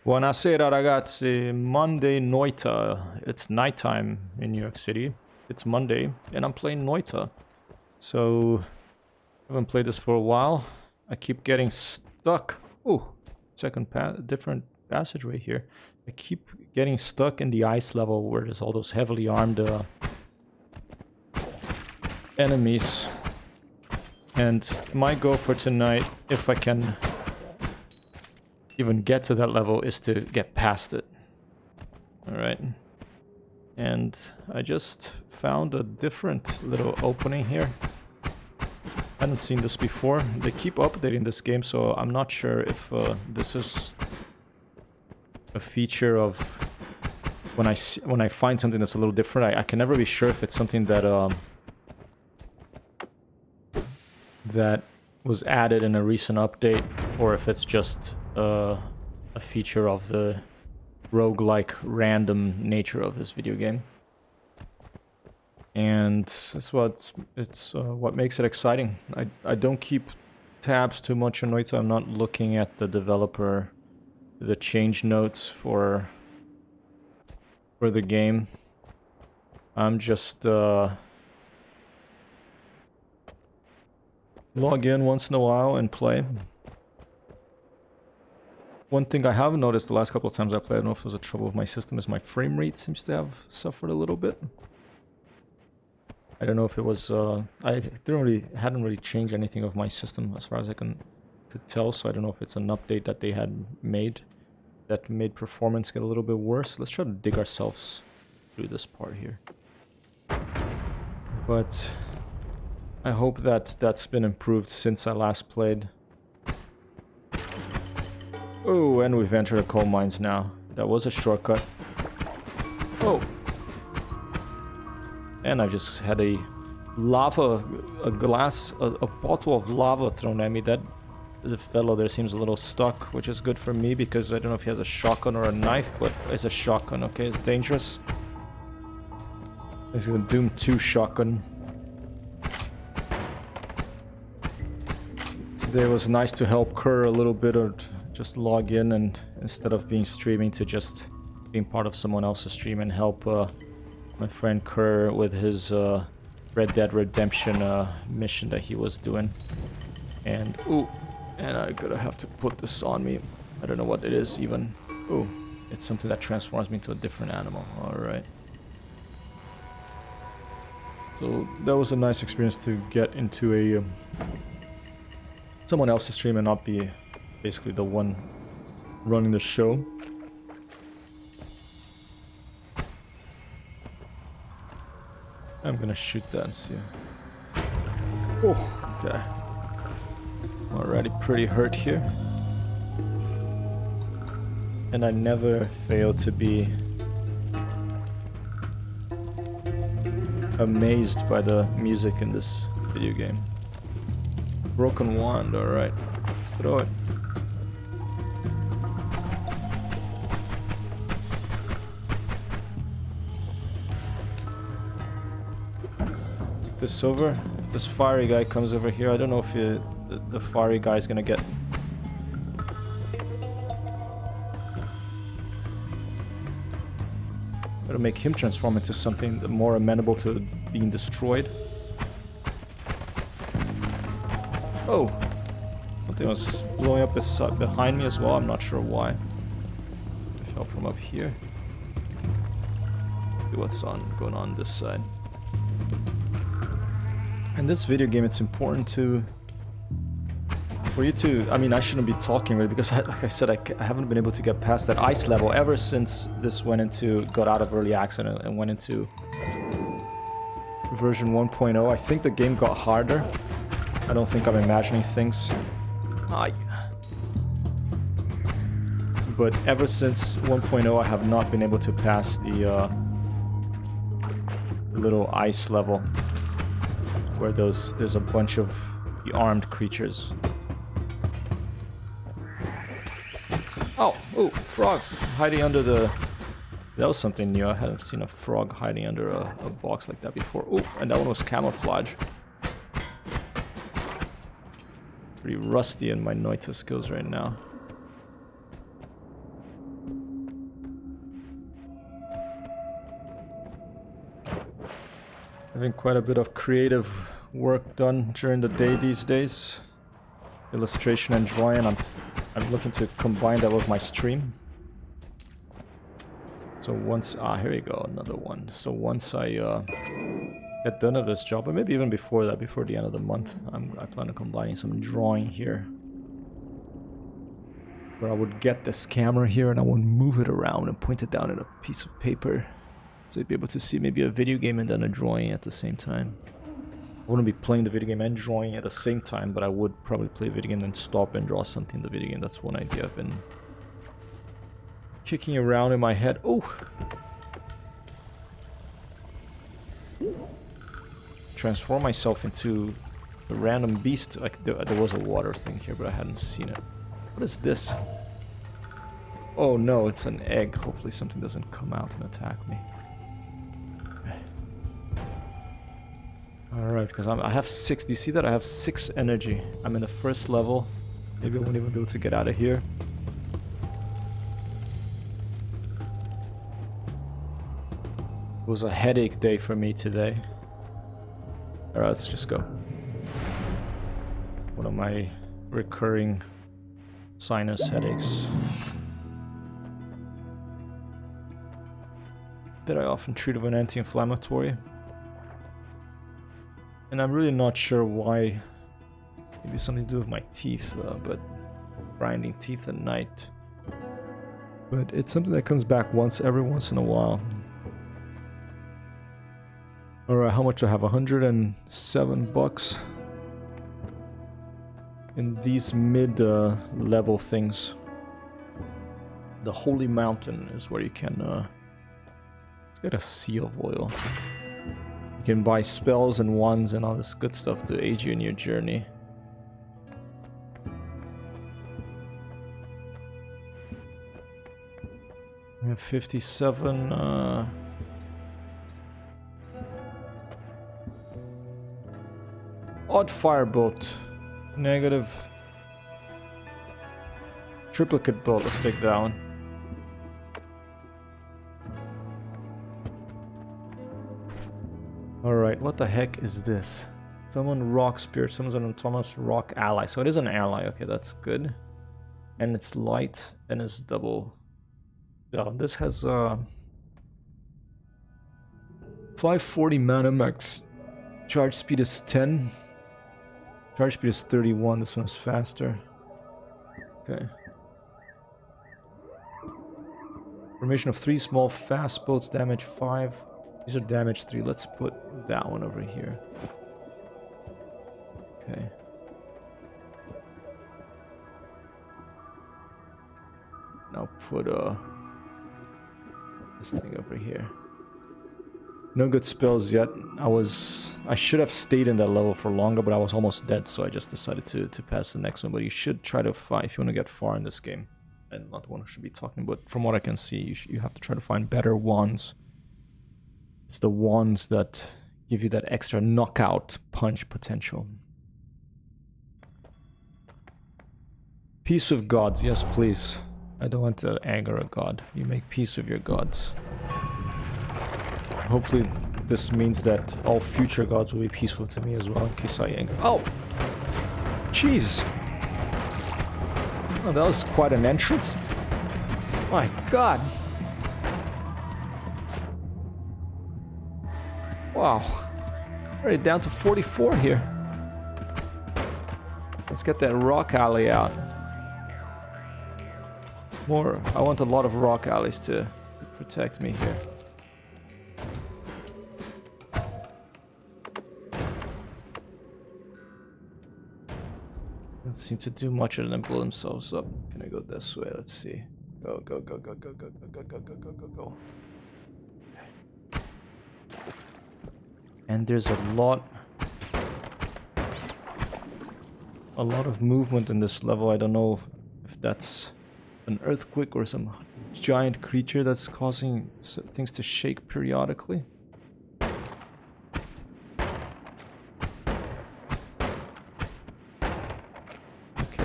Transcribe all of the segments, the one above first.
Buonasera ragazzi, Monday Noita. It's nighttime in New York City. It's Monday and I'm playing Noita. So, I haven't played this for a while. I keep getting stuck. Oh, different passageway here. I keep getting stuck in the ice level where there's all those heavily armed enemies. And my goal for tonight, if I can even get to that level, is to get past it. Alright. And I just found a different little opening here. I hadn't seen this before. They keep updating this game, so I'm not sure if this is a feature of when I find something that's a little different. I can never be sure if it's something that that was added in a recent update, or if it's just a feature of the roguelike random nature of this video game. And that's what makes it exciting. I don't keep tabs too much on Noita. I'm not looking at the developer, the change notes for the game. I'm just log in once in a while and play. One thing I have noticed the last couple of times I played, I don't know if there's a trouble with my system, is my frame rate seems to have suffered a little bit. I don't know if it was I hadn't really changed anything of my system as far as I could tell, so I don't know if it's an update that they had made that made performance get a little bit worse. Let's try to dig ourselves through this part here. But I hope that that's been improved since I last played. Oh, and we've entered the coal mines now. That was a shortcut. Oh. And I just had a bottle of lava thrown at me. The fellow there seems a little stuck, which is good for me because I don't know if he has a shotgun or a knife, but it's a shotgun, okay? It's dangerous. It's a Doom 2 shotgun. Today was nice to help Kerr a little bit, or just log in and instead of being streaming, to just being part of someone else's stream and help my friend Kerr with his Red Dead Redemption mission that he was doing. And and I'm gonna have to put this on me. I don't know what it is even. Oh, it's something that transforms me into a different animal. Alright. So that was a nice experience to get into a someone else's stream and not be basically the one running the show. I'm gonna shoot that and see. Oh, okay. Already pretty hurt here. And I never fail to be amazed by the music in this video game. Broken wand, alright. Let's throw it. This over. If this fiery guy comes over here, I don't know if the fiery guy is gonna get. Gotta make him transform into something more amenable to being destroyed. Oh, something was blowing up behind me as well. I'm not sure why. I fell from up here. See what's going on this side. In this video game, it's important for you to, I mean, I shouldn't be talking really because like I said, I haven't been able to get past that ice level ever since this got out of early access and went into version 1.0. I think the game got harder. I don't think I'm imagining things. But ever since 1.0, I have not been able to pass the little ice level where there's a bunch of the armed creatures. Oh, frog hiding under the. That was something new. I hadn't seen a frog hiding under a box like that before. Oh, and that one was camouflage. Pretty rusty in my Noita skills right now. Having quite a bit of creative work done during the day these days. Illustration and drawing. I'm looking to combine that with my stream. So once here you go, another one. So once I get done with this job, or maybe even before that, before the end of the month, I plan on combining some drawing here. Where I would get this camera here and I would move it around and point it down at a piece of paper. So you'd be able to see maybe a video game and then a drawing at the same time. I wouldn't be playing the video game and drawing at the same time, but I would probably play a video game and stop and draw something in the video game. That's one idea I've been kicking around in my head. Oh! Transform myself into a random beast. Like there was a water thing here, but I hadn't seen it. What is this? Oh no, it's an egg. Hopefully something doesn't come out and attack me. Alright, because I have 6. Do you see that? I have 6 energy. I'm in the first level. Maybe I won't even be able to get out of here. It was a headache day for me today. Alright, let's just go. One of my recurring sinus headaches that I often treat with an anti-inflammatory. And I'm really not sure why. Maybe something to do with my teeth, but grinding teeth at night. But it's something that comes back every once in a while. Alright, how much do I have? $107 in these mid-level things. The Holy Mountain is where you can let's get a sea of oil. You can buy spells and wands and all this good stuff to aid you in your journey. We have 57 odd firebolt. Negative. Triplicate bolt, let's take that one. Alright, what the heck is this? Summon rock spirit, summons an autonomous rock ally. So it is an ally, okay, that's good. And it's light and it's double. Yeah, this has 540 mana max. Charge speed is 10. Charge speed is 31, this one is faster. Okay. Formation of 3 small fast boats, damage 5. These are damage 3. Let's put that one over here. Okay. Now put this thing over here. No good spells yet. I should have stayed in that level for longer, but I was almost dead, so I just decided to pass the next one. But you should try to find, if you want to get far in this game, and not the one who should be talking, but from what I can see, you have to try to find better wands. It's the wands that give you that extra knockout punch potential. Peace with gods, yes please. I don't want to anger a god. You make peace with your gods. Hopefully this means that all future gods will be peaceful to me as well in case I anger. Oh! Jeez! Oh, that was quite an entrance. My god! Wow. Already down to 44 here. Let's get that rock alley out. More. I want a lot of rock alleys to protect me here. Don't seem to do much other than blow themselves up. Can I go this way? Let's see. Go, go, go, go, go, go, go, go, go, go, go, go, go. And there's a lot of movement in this level. I don't know if that's an earthquake or some giant creature that's causing things to shake periodically. Okay,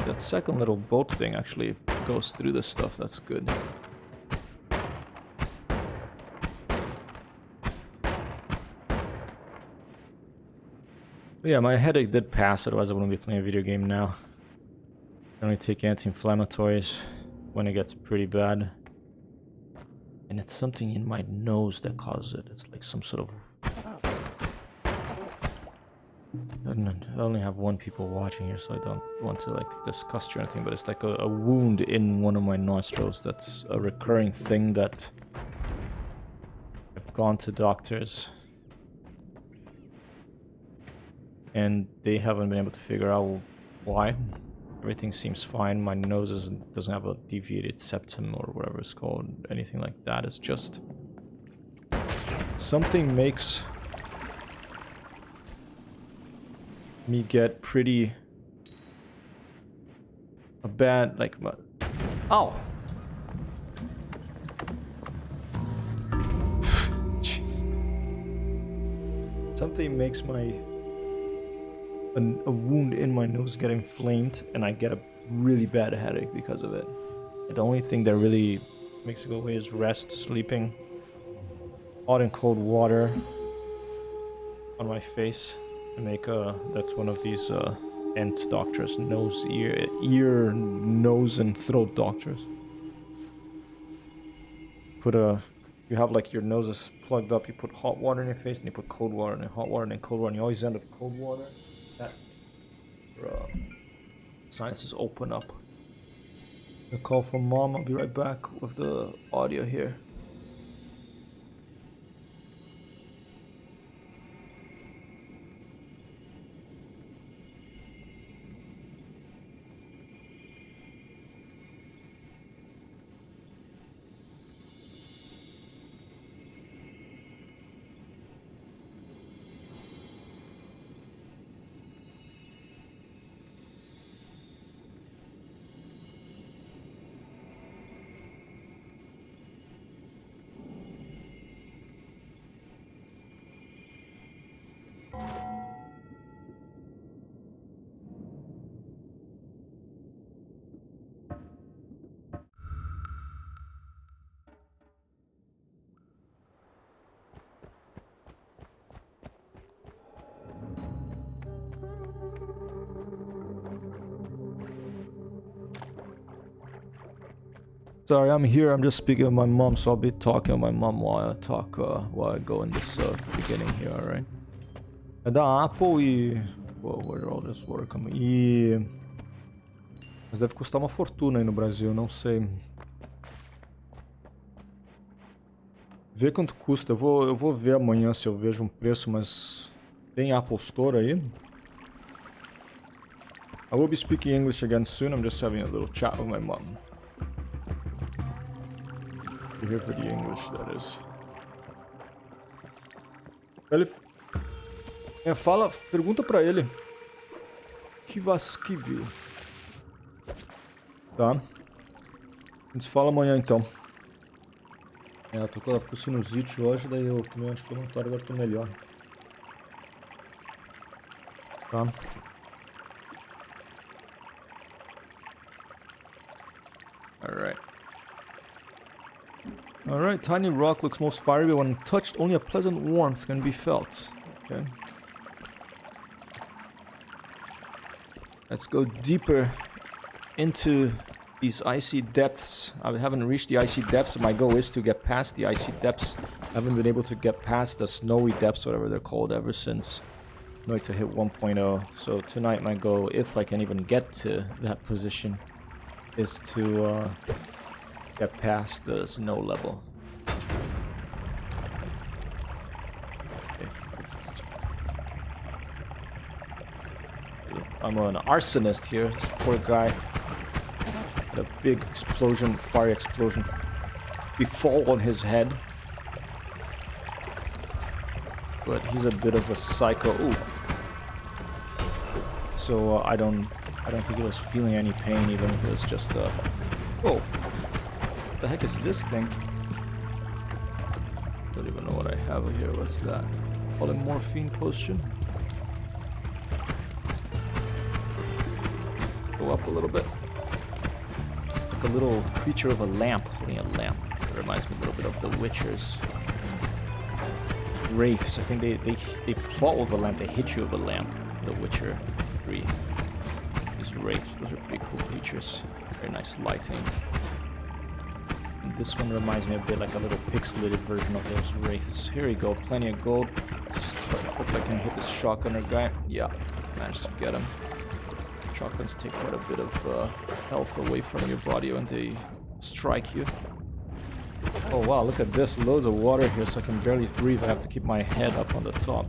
that second little boat thing actually goes through this stuff. That's good. Yeah, my headache did pass, otherwise I wouldn't be playing a video game now. I only take anti-inflammatories when it gets pretty bad. And it's something in my nose that causes it. It's like some sort of... I only have one people watching here, so I don't want to like discuss or anything, but it's like a wound in one of my nostrils. That's a recurring thing that I've gone to doctors and they haven't been able to figure out why. Everything seems fine. My nose doesn't have a deviated septum or whatever it's called, anything like that. It's just something makes me get pretty a bad like my ow. Jeez. Something makes my a wound in my nose get inflamed and I get a really bad headache because of it. And the only thing that really makes it go away is rest, sleeping, hot and cold water on my face. Make that's one of these ENT doctors, nose, ear, nose, and throat doctors. You have like your nose is plugged up. You put hot water in your face, and you put cold water, and then hot water, and then cold water. And you always end with cold water. That sinuses open up. A call from mom. I'll be right back with the audio here. Sorry, I'm here. I'm just speaking with my mom, so I'll be talking with my mom while I go in this beginning here, alright? É da Apple e... Whoa, where did all this water come? Mas deve custar uma fortuna aí no Brasil, não sei. Vê quanto custa. Eu vou ver amanhã se eu vejo um preço, mas... Tem Apple Store aí? I will be speaking English again soon. I'm just having a little chat with my mom. Here for the English, that is. Ele... pergunta pra ele. Que viu? Tá. A gente se fala amanhã então. Eu tô com sinusite hoje, daí eu tomei um anti-inflamatório, agora tô melhor. Tá. Alright. Alright, tiny rock looks most fiery, but when touched, only a pleasant warmth can be felt. Okay. Let's go deeper into these icy depths. I haven't reached the icy depths. My goal is to get past the icy depths. I haven't been able to get past the snowy depths, whatever they're called, ever since Noita hit 1.0. So tonight my goal, if I can even get to that position, is to get past the snow level. Okay. I'm an arsonist here. This poor guy had a big explosion, fire explosion befall on his head. But he's a bit of a psycho. Ooh. So I don't think he was feeling any pain, even if it was just oh. What the heck is this thing? Don't even know what I have here. What's that? Polymorphine potion. Go up a little bit. Like a little creature of a lamp holding a lamp. It reminds me a little bit of the Witchers. Wraiths. I think they fall with a lamp. They hit you with a lamp. The Witcher 3. These wraiths, those are pretty cool creatures. Very nice lighting. And this one reminds me a bit like a little pixelated version of those wraiths. Here we go, plenty of gold. Let's try to hope I can hit this shotgunner guy. Yeah, managed to get him. Shotguns take quite a bit of health away from your body when they strike you. Oh wow, look at this. Loads of water here, so I can barely breathe. I have to keep my head up on the top.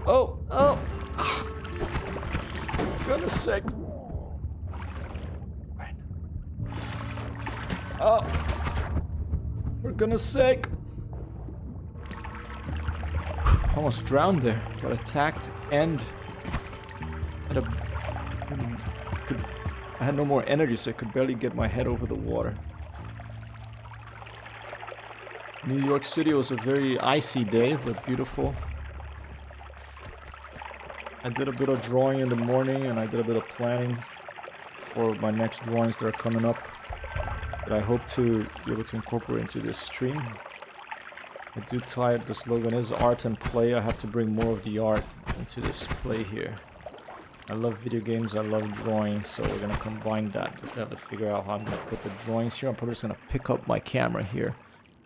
Oh! Oh! For goodness sake. Right. Oh! For goodness sake. Almost drowned there. Got attacked and I had no more energy, so I could barely get my head over the water. New York City was a very icy day, but beautiful. I did a bit of drawing in the morning, and I did a bit of planning for my next drawings that are coming up that I hope to be able to incorporate into this stream. I do tie it, the slogan is art and play. I have to bring more of the art into this play here. I love video games, I love drawing, so we're gonna combine that. Just have to figure out how I'm gonna put the drawings here. I'm probably just gonna pick up my camera here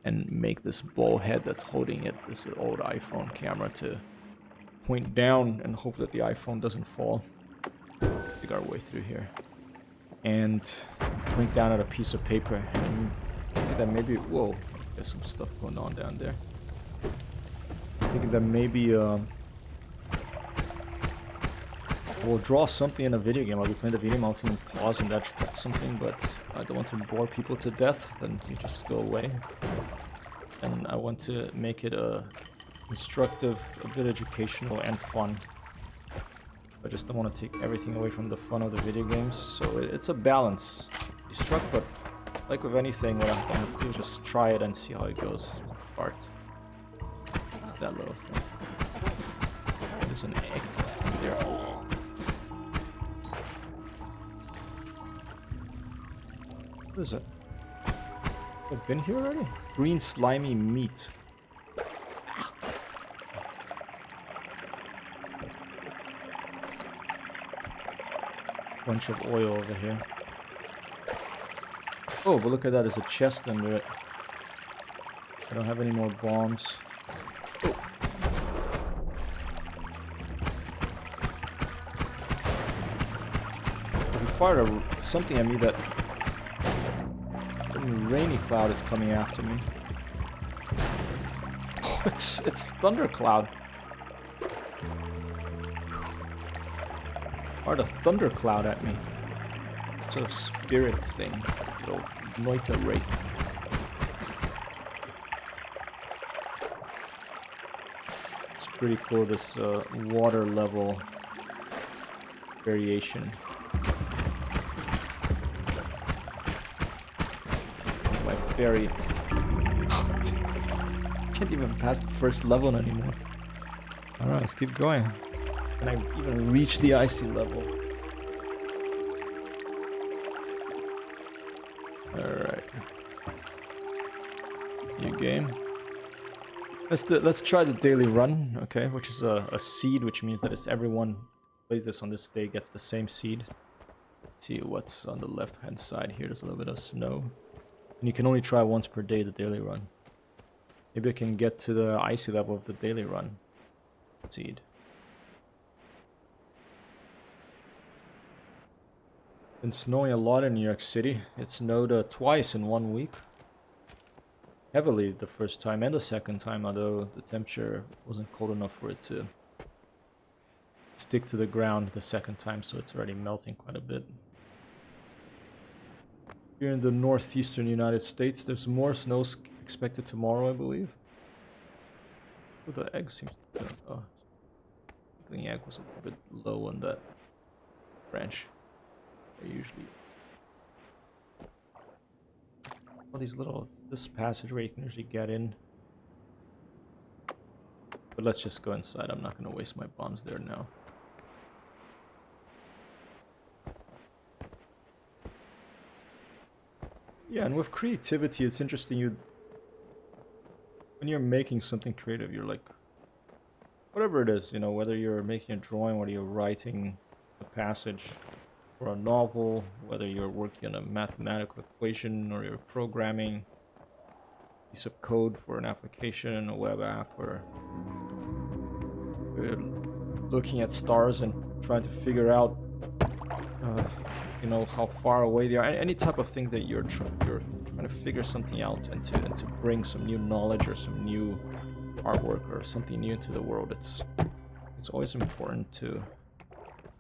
and make this ball head that's holding it, this old iPhone camera, to point down and hope that the iPhone doesn't fall. Dig our way through here. And point down at a piece of paper. And look at that, maybe, whoa, there's some stuff going on down there. I'm thinking that maybe, we'll draw something in a video game. I'll be playing the video game, I'll even pause and that's something, but I don't want to bore people to death, and you just go away. And I want to make it instructive, a bit educational and fun. I just don't want to take everything away from the fun of the video games, so it's a balance. You struck, but like with anything, what I'm going to do is just try it and see how it goes. Art. It's that little thing. There's an egg there. What is it? I've been here already? Green slimy meat. Bunch of oil over here. Oh, but look at that, there's a chest under it. I don't have any more bombs. Oh. He fired something at me that... some rainy cloud is coming after me. Oh, it's thundercloud. Fired a thundercloud at me. Sort of spirit thing. Little Noita wraith. It's pretty cool, this water level variation. My fairy. Can't even pass the first level anymore. Alright, let's keep going. Can I even reach the icy level? Alright. New game. Let's try the daily run, okay, which is a seed, which means that it's everyone who plays this on this day gets the same seed. Let's see what's on the left hand side here. There's a little bit of snow. And you can only try once per day the daily run. Maybe I can get to the icy level of the daily run. Seed. Been snowing a lot in New York City. It snowed twice in 1 week. Heavily the first time and the second time, although the temperature wasn't cold enough for it to stick to the ground the second time, so it's already melting quite a bit. Here in the northeastern United States, there's more snow expected tomorrow, I believe. Oh, the egg seems to... oh, the egg was a bit low on that branch. I usually... all these little... this passageway you can usually get in. But let's just go inside. I'm not going to waste my bombs there now. Yeah, and with creativity, it's interesting. When you're making something creative, you're like whatever it is, you know, whether you're making a drawing, whether you're writing a passage for a novel, whether you're working on a mathematical equation or you're programming a piece of code for an application, a web app, or you're looking at stars and trying to figure out, you know, how far away they are. Any type of thing that you're trying to figure something out and to bring some new knowledge or some new artwork or something new into the world. It's always important to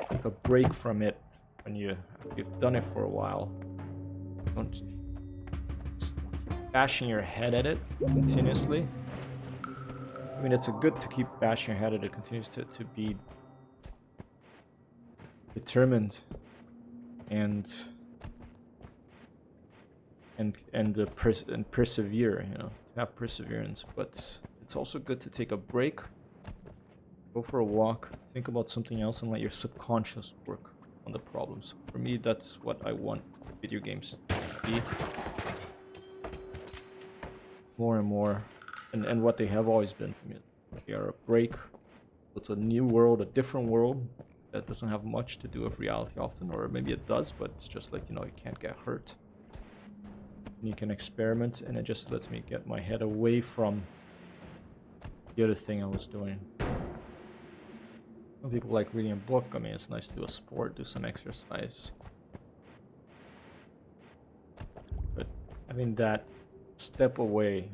take a break from it when you've done it for a while. Don't just bashing your head at it continuously. I mean, it's good to keep bashing your head at it continuously to be determined and persevere, you know, to have perseverance. But it's also good to take a break, go for a walk, think about something else, and let your subconscious work on the problems. For me, that's what I want video games to be. More and more, and what they have always been for me. They are a break. It's a new world, a different world that doesn't have much to do with reality often, or maybe it does, but it's just like, you know, you can't get hurt. And you can experiment, and it just lets me get my head away from the other thing I was doing. Some people like reading a book. I mean, it's nice to do a sport, do some exercise. But having that step away,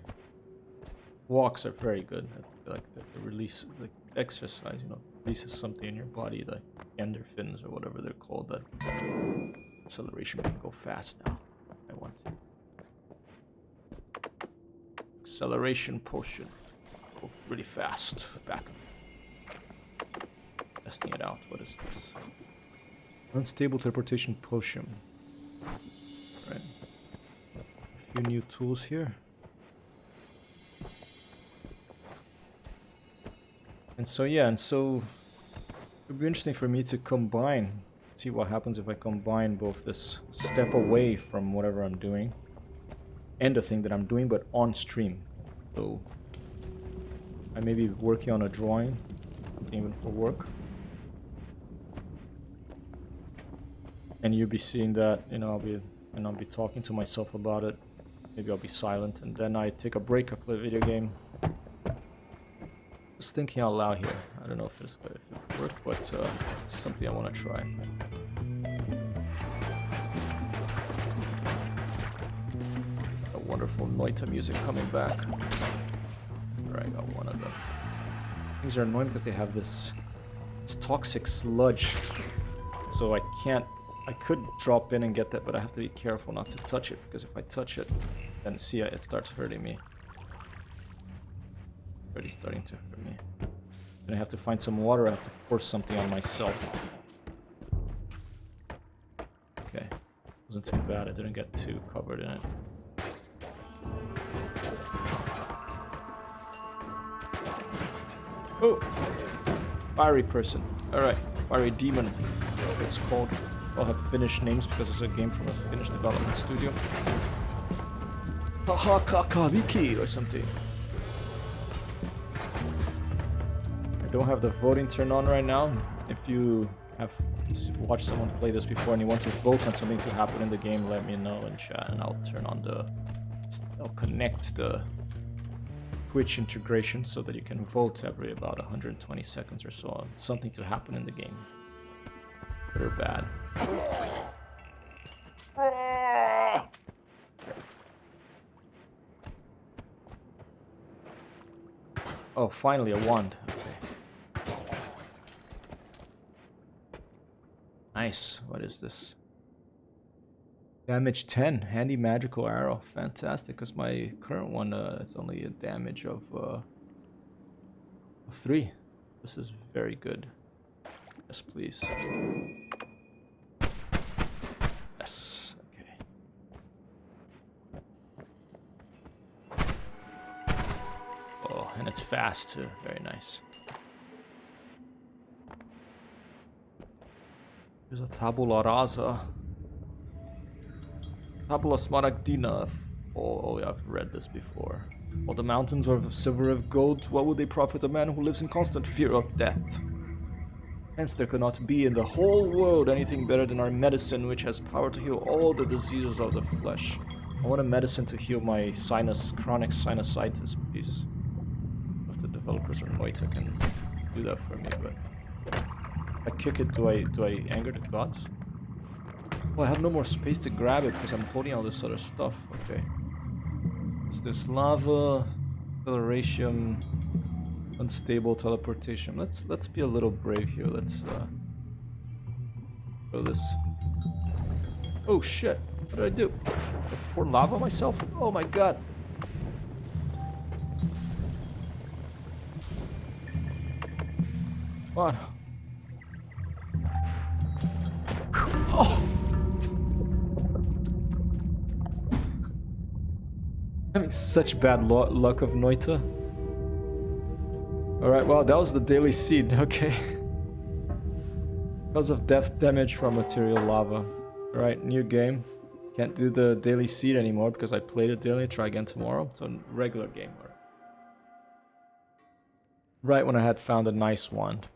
walks are very good. Like the release, like exercise, you know, releases something in your body, like endorphins or whatever they're called. That acceleration can go fast now. I want to. Acceleration potion. Go really fast. Back and forth. Testing it out. What is this? Unstable teleportation potion. Right. A few new tools here. And so, yeah, it would be interesting for me to combine, see what happens if I combine both this step away from whatever I'm doing and the thing that I'm doing, but on stream. So I may be working on a drawing, something even for work. And you'll be seeing that, you know, I'll be talking to myself about it. Maybe I'll be silent, and then I take a break, I play a video game. Just thinking out loud here. I don't know if it worked, but it's something I want to try. A wonderful Noita music coming back. Alright, I got one of them. These are annoying because they have this toxic sludge. So I could drop in and get that, but I have to be careful not to touch it, because if I touch it, then see it starts hurting me. Already starting to hurt me. Then I have to find some water. I have to pour something on myself. Okay, wasn't too bad. I didn't get too covered in it. Oh, fiery person. All right, fiery demon. It's called. I'll have Finnish names because it's a game from a Finnish development studio. Haha Kakariki or something. Don't have the voting turned on right now. If you have watched someone play this before and you want to vote on something to happen in the game, let me know in chat and I'll turn on I'll connect the Twitch integration so that you can vote every about 120 seconds or so on something to happen in the game. Good or bad. Oh, finally a wand. Nice. What is this? Damage 10. Handy magical arrow. Fantastic. Because my current one, it's only a damage of 3. This is very good. Yes, please. Yes. Okay. Oh, and it's fast too. Very nice. There's a tabula rasa. Tabula smaragdina. Oh, yeah, I've read this before. While the mountains are of silver of gold, what would they profit a man who lives in constant fear of death? Hence there could not be in the whole world anything better than our medicine, which has power to heal all the diseases of the flesh. I want a medicine to heal my chronic sinusitis, please. If the developers or Noita can do that for me, but if I kick it, do I anger the gods? Oh, I have no more space to grab it because I'm holding all this other stuff. Okay. It's this lava, acceleration, unstable teleportation. Let's be a little brave here. Let's throw this. Oh shit! What did I do? I pour lava on myself? Oh my god! Come on. Oh! Having such bad luck of Noita. Alright, well, that was the daily seed, okay. Because of death damage from material lava. Alright, new game. Can't do the daily seed anymore because I played it daily. Try again tomorrow. It's a regular game. Right when I had found a nice wand.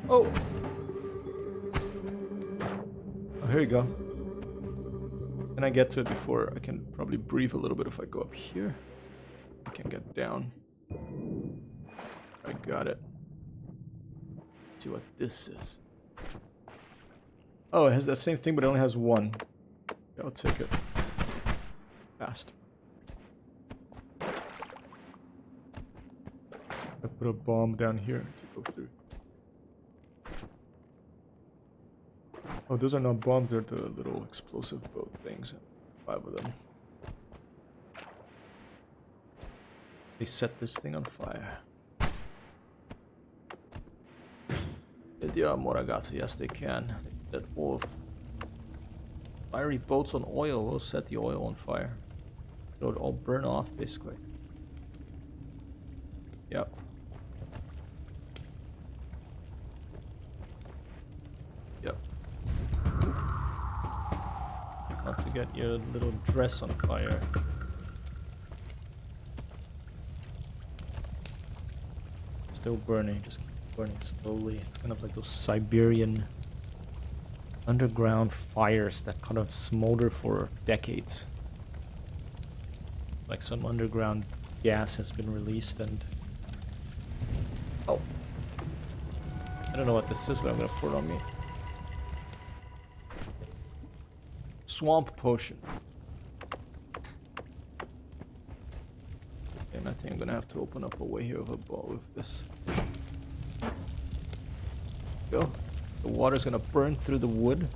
Oh! Oh, here you go. Can I get to it before I can probably breathe a little bit if I go up here? I can get down. I got it. Let's see what this is. Oh, it has that same thing, but it only has one. Yeah, I'll take it. Fast. I put a bomb down here to go through. Oh, those are not bombs, they're the little explosive boat things. 5 of them. They set this thing on fire. Moragato, yes they can. That oil. Fiery boats on oil will set the oil on fire. It'll all burn off basically. Yep. Yep. Not to get your little dress on fire. Still burning, just keep burning slowly. It's kind of like those Siberian underground fires that kind of smolder for decades. Like some underground gas has been released and... Oh! I don't know what this is, but I'm gonna pour it on me. Swamp potion. And I think I'm gonna have to open up a way here with a ball with this. Go. The water's gonna burn through the wood.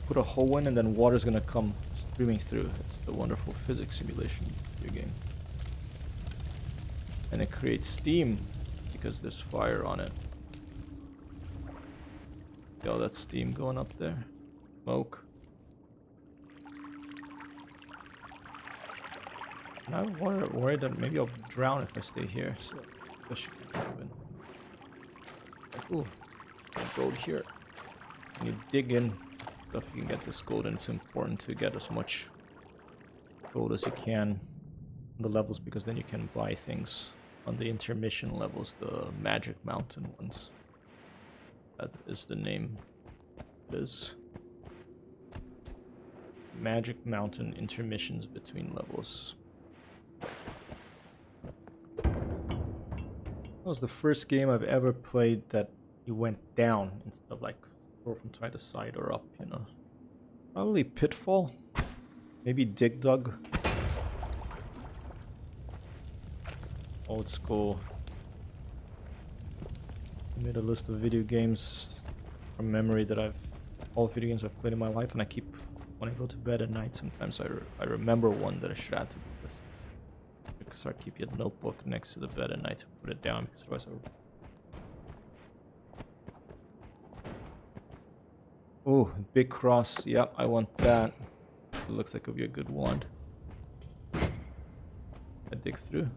Put a hole in and then water's gonna come streaming through. It's the wonderful physics simulation video game. And it creates steam because there's fire on it. See all that steam going up there? Smoke. And I'm worried that maybe I'll drown if I stay here, so this should keep moving. Ooh, gold here. When you dig in stuff, you can get this gold, and it's important to get as much gold as you can on the levels, because then you can buy things on the intermission levels, the Magic Mountain ones. That is the name. It is Magic Mountain intermissions between levels. That was the first game I've ever played that you went down instead of like go from side to side or up, you know. Probably Pitfall. Maybe Dig Dug. Old school. I made a list of video games from memory that all video games I've played in my life, and I keep, when I go to bed at night, sometimes I remember one that I should add to the list. Because I keep your notebook next to the bed at night to put it down, because otherwise Oh, big cross. Yep, I want that. It looks like it'll be a good wand. I dig through.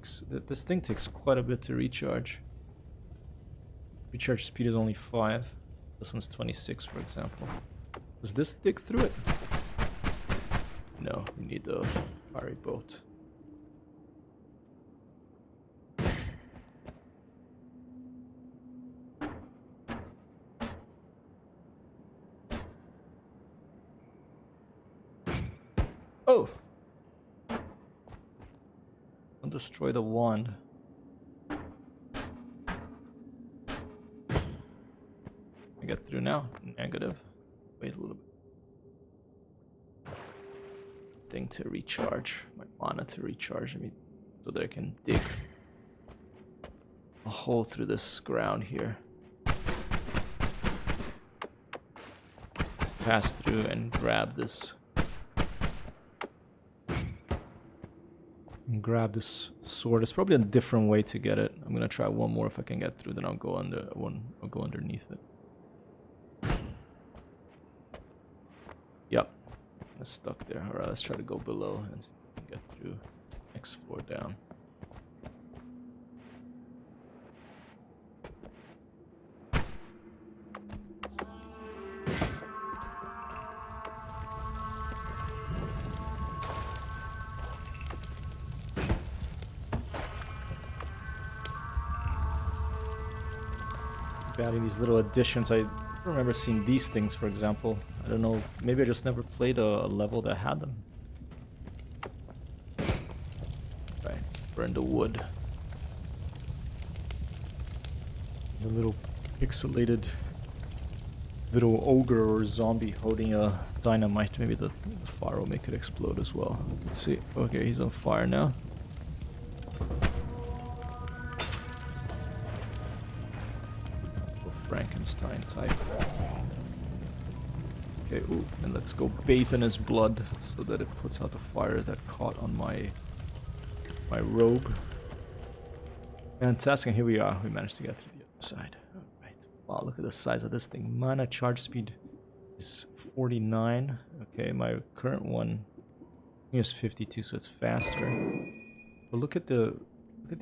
This thing takes quite a bit to recharge. Recharge speed is only 5. This one's 26, for example. Does this dig through it? No, we need the fiery boat. Oh! Don't destroy the wand. I get through now? Negative. Wait a little bit. Thing to recharge. My mana to recharge me so that I can dig a hole through this ground here. Pass through and grab this. And grab this sword. It's probably a different way to get it. I'm gonna try one more. If I can get through, then I'll go underneath it. Yep. It's stuck there. Alright, let's try to go below and see if we can get through. Next floor down. Adding these little additions. I remember seeing these things, for example. I don't know, maybe I just never played a level that had them. Right, let's burn the wood. The little pixelated little ogre or zombie holding a dynamite. Maybe the fire will make it explode as well. Let's see. Okay, he's on fire now. Frankenstein type. Okay, ooh, and let's go bathe in his blood so that it puts out the fire that caught on my robe. Fantastic, and here we are. We managed to get through the other side. Alright. Wow, look at the size of this thing. Mana charge speed is 49. Okay, my current one is 52, so it's faster. But look at the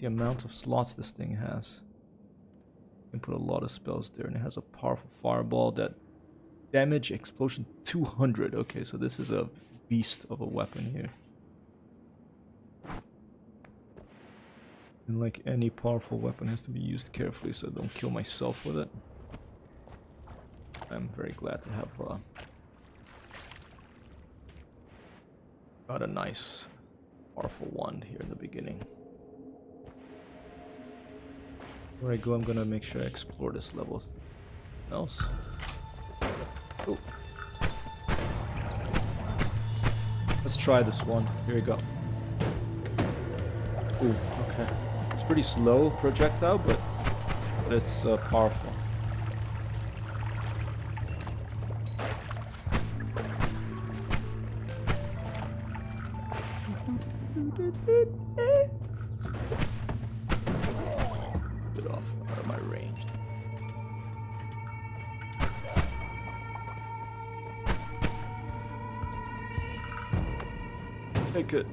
amount of slots this thing has. You can put a lot of spells there, and it has a powerful fireball that damage explosion 200. Okay, so this is a beast of a weapon here. And like any powerful weapon, has to be used carefully so I don't kill myself with it. I'm very glad to have got a nice powerful wand here in the beginning. Before I go, I'm gonna make sure I explore this level. Else. Oh. Let's try this one. Here we go. Ooh, okay. It's pretty slow projectile, but it's powerful. Bit off out of my range. Okay, good.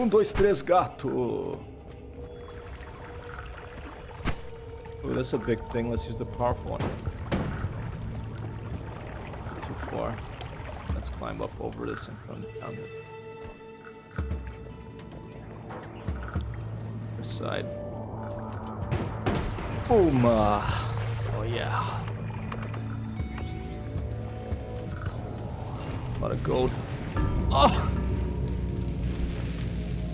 Dois, três, gato. Oh, that's a big thing. Let's use the powerful one. Not too far. Let's climb up over this and come down it. Other side. Boom! Oh yeah. A lot of gold. Oh!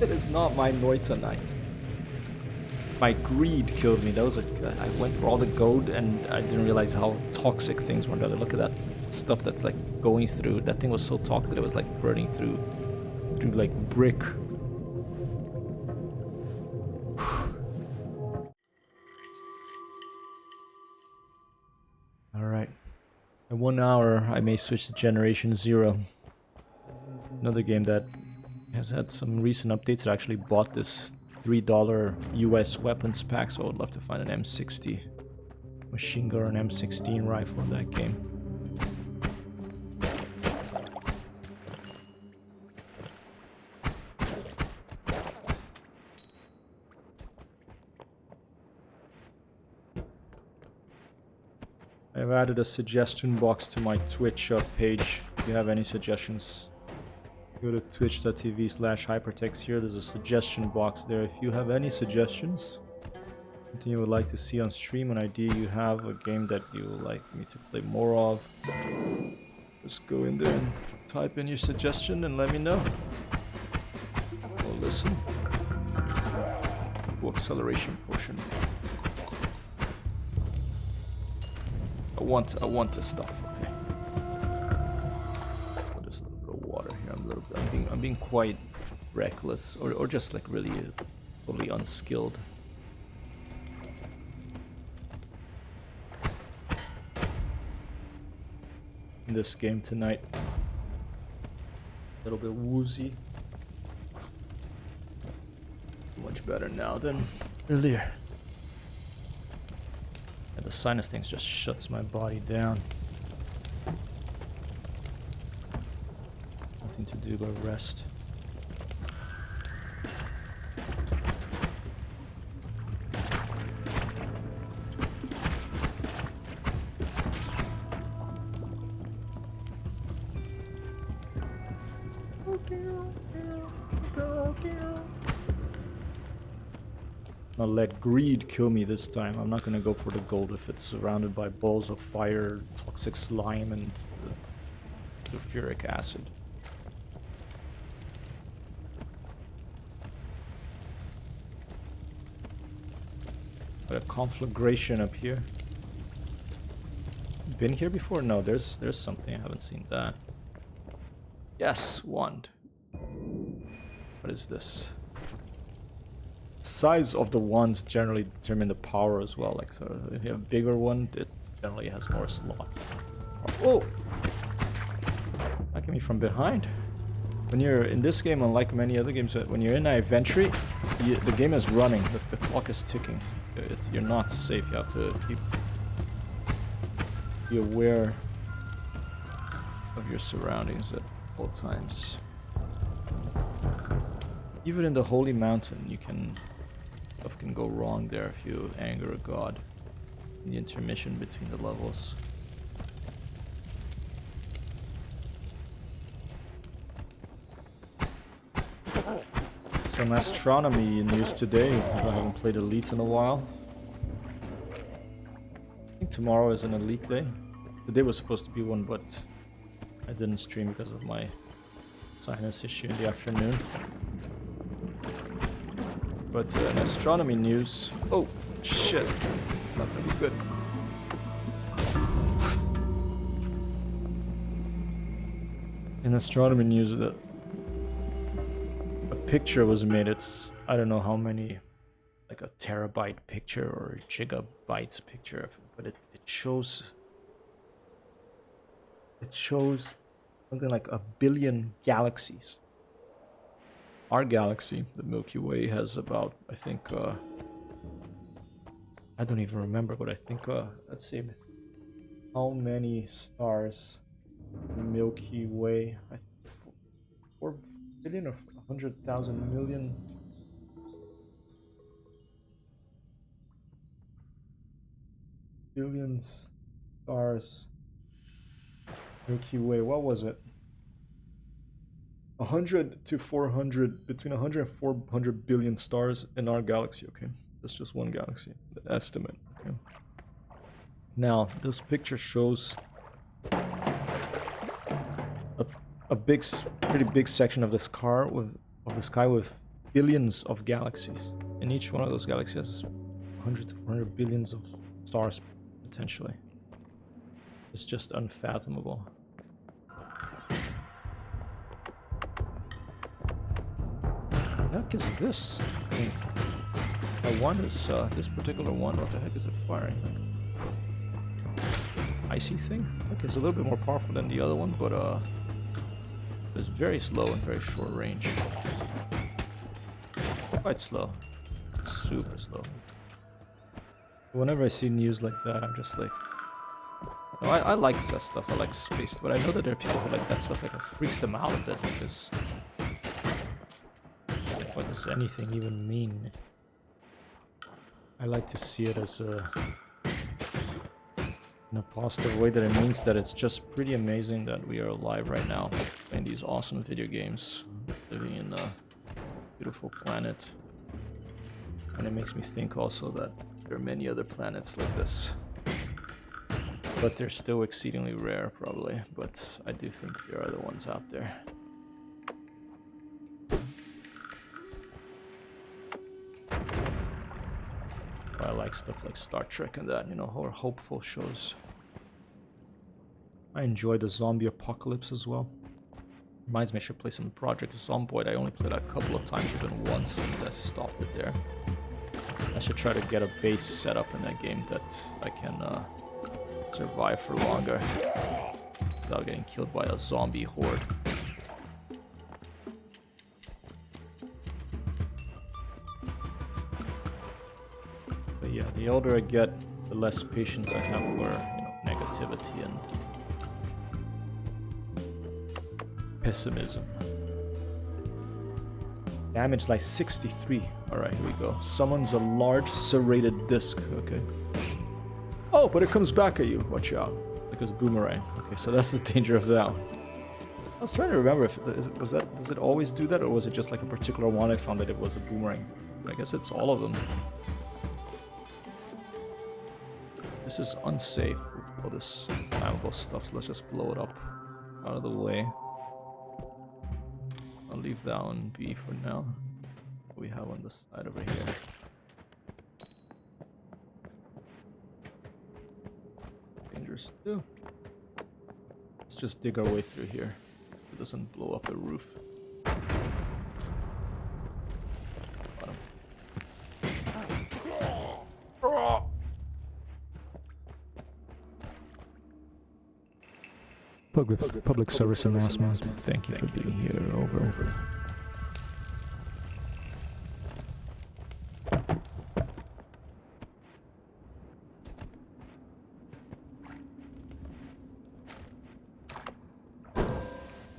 It is not my Noita night. My greed killed me. That was I went for all the gold and I didn't realize how toxic things were. Look at that stuff that's like going through. That thing was so toxic it was like burning through like brick. Alright. In 1 hour I may switch to Generation 0. Another game that has had some recent updates. I actually bought this $3 US weapons pack, so I would love to find an M60 machine gun or an M16 rifle in that game. I've added a suggestion box to my Twitch page. If you have any suggestions, go to twitch.tv/HyperTextHero. There's a suggestion box there. If you have any suggestions, something you would like to see on stream, an idea you have, a game that you would like me to play more of, just go in there and type in your suggestion and let me know. I'll listen. Oh, acceleration potion. I want this stuff. Okay. Put just a little bit of water here. I'm being quite reckless, or just like really totally unskilled. In this game tonight. A little bit woozy. Much better now than earlier. And the sinus thing just shuts my body down. Nothing to do but rest. I'll let greed kill me this time. I'm not gonna go for the gold if it's surrounded by balls of fire, toxic slime, and sulfuric acid. Got a conflagration up here. Been here before? No, there's something. I haven't seen that. Yes, wand. What is this? Size of the wands generally determine the power as well. Like, so if you have a bigger one, it generally has more slots. Oh! Attacking me from behind. When you're in this game, unlike many other games, when you're in a Ventry, the game is running. The clock is ticking. You're not safe. You have to be aware of your surroundings at all times. Even in the Holy Mountain, stuff can go wrong there if you anger a god in the intermission between the levels. Some astronomy news today. I haven't played Elite in a while. I think tomorrow is an Elite day. Today was supposed to be one, but I didn't stream because of my sinus issue in the afternoon. But in astronomy news... Oh, shit. Not gonna be good. In astronomy news, that a picture was made. It's... I don't know how many... Like a terabyte picture or a gigabytes picture of it, but it shows... It shows something like 1 billion galaxies. Our galaxy, the Milky Way, has about, I think, I don't even remember, but I think, let's see, how many stars the Milky Way, I think 4 billion or 100,000 million? Billions stars, Milky Way, what was it? 100 to 400, between 100 and 400 billion stars in our galaxy. Okay, that's just one galaxy, the estimate. Okay. Now this picture shows a pretty big section of the sky with billions of galaxies, and each one of those galaxies has 100 to 400 billions of stars potentially. It's just unfathomable. What the heck is this? I want this particular one. What the heck is it firing? Like, icy thing? Okay, it's a little bit more powerful than the other one, but it's very slow and very short range. Quite slow. It's super slow. Whenever I see news like that, I'm just like... No, I like that stuff. I like space, but I know that there are people who like that stuff. Like, it freaks them out a bit because... What does anything even mean? I like to see it as in a positive way, that it means that it's just pretty amazing that we are alive right now, playing these awesome video games, living in a beautiful planet. And it makes me think also that there are many other planets like this. But they're still exceedingly rare, probably. But I do think there are other ones out there. I like stuff like Star Trek and that, you know, more hopeful shows. I enjoy the zombie apocalypse as well. Reminds me I should play some Project Zomboid. I only played a couple of times, even once, and I stopped it there. I should try to get a base set up in that game that I can survive for longer without getting killed by a zombie horde. But yeah, the older I get, the less patience I have for, you know, negativity and pessimism. Damage like 63. Alright, here we go. Summons a large serrated disc. Okay. Oh, but it comes back at you. Watch out. Like a boomerang. Okay, so that's the danger of that one. I was trying to remember if does it always do that, or was it just like a particular one I found that it was a boomerang? But I guess it's all of them. This is unsafe with all this flammable stuff, so let's just blow it up out of the way. I'll leave that one be for now. What we have on the side over here. Dangerous too. Let's just dig our way through here. It doesn't blow up the roof. Public service announcement. Thank you for being here. Over.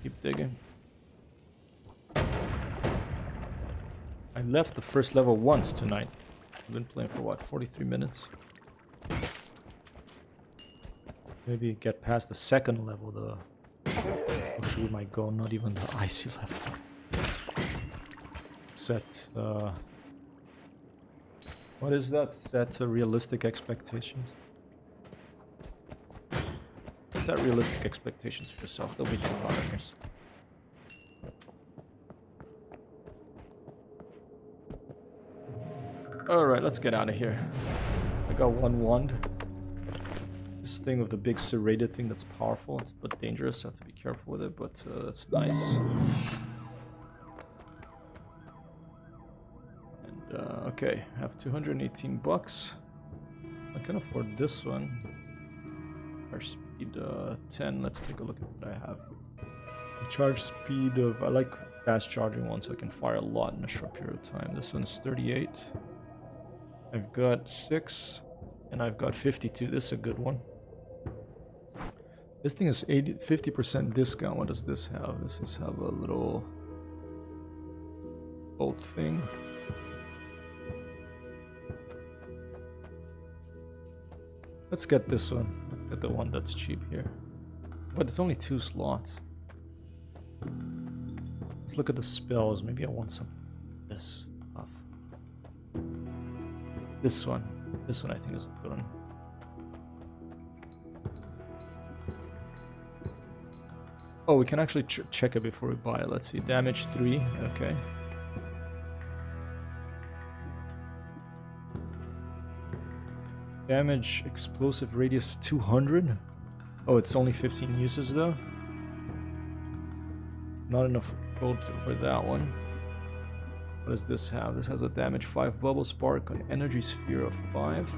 Keep digging. I left the first level once tonight. I've been playing for what, 43 minutes? Maybe get past the second level, oh shoot, my god, not even the icy level. Set, what is that? Set realistic expectations. Set realistic expectations for yourself, they'll be too hard on yours. Alright, let's get out of here. I got one wand. This thing with the big serrated thing that's powerful, but dangerous. I have to be careful with it, but that's nice. And okay, I have 218 bucks. I can afford this one. Our speed 10. Let's take a look at what I have. Charge speed of, I like fast charging ones so I can fire a lot in a short period of time. This one's 38. I've got 6 and I've got 52. This is a good one. This thing is 50% discount. What does this have? This is have a little bolt thing. Let's get this one. Let's get the one that's cheap here. But it's only 2 slots. Let's look at the spells. Maybe I want something this stuff. This one. This one I think is a good one. Oh, we can actually check it before we buy it. Let's see. Damage 3. Okay. Damage explosive radius 200. Oh, it's only 15 uses though. Not enough gold for that one. What does this have? This has a damage 5 bubble spark, an energy sphere of 5.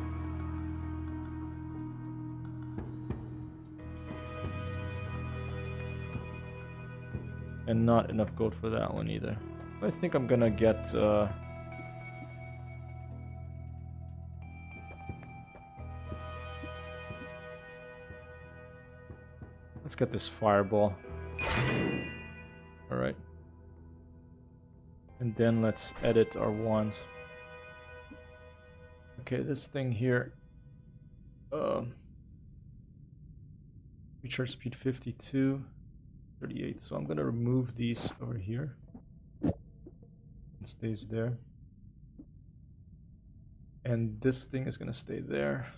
And not enough gold for that one either. I think I'm gonna get let's get this fireball. Alright. And then let's edit our wands. Okay, this thing here. Recharge speed 52, 38. So I'm gonna remove these over here. It stays there. And this thing is gonna stay there.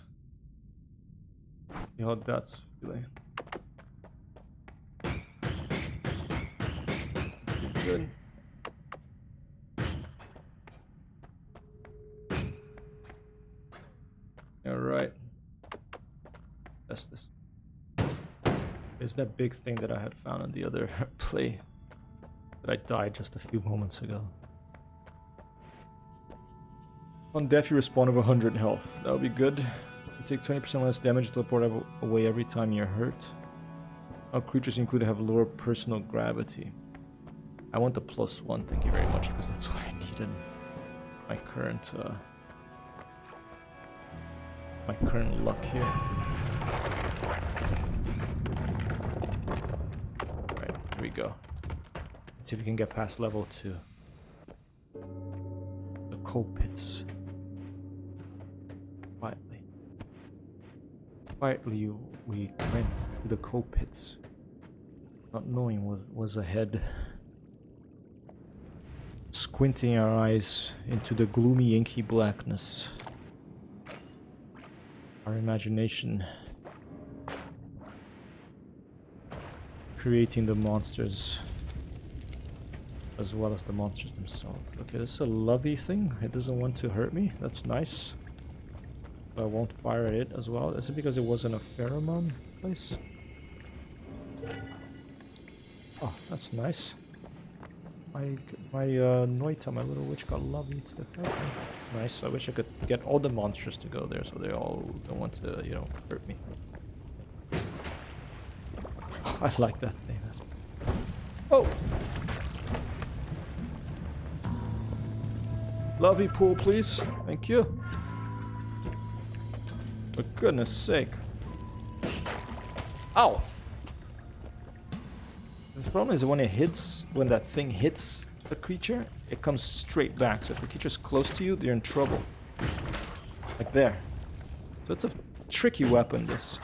See how that's feeling. Good. All right. Test this. There's that big thing that I had found on the other play that I died just a few moments ago. On death, you respawn with 100 health. That would be good. You take 20% less damage, teleport away every time you're hurt. All creatures included have lower personal gravity. I want the +1, thank you very much, because that's what I needed. My current luck here. Right, here we go. Let's see if we can get past level 2. The coal pits. Quietly we went through the coal pits, not knowing what was ahead. Squinting our eyes into the gloomy, inky blackness. Our imagination creating the monsters as well as the monsters themselves. Okay, this is a lovey thing. It doesn't want to hurt me. That's nice. I won't fire at it as well. Is it because it wasn't a pheromone place? Oh, that's nice. My Noita, my little witch, got lovely too. Okay. It's nice. I wish I could get all the monsters to go there so they all don't want to, you know, hurt me. I like that thing. That's... Oh! Lovey pool, please. Thank you. For goodness sake. Ow! The problem is when it hits, when that thing hits the creature, it comes straight back. So if the creature's close to you, they're in trouble. Like there. So it's a tricky weapon, this.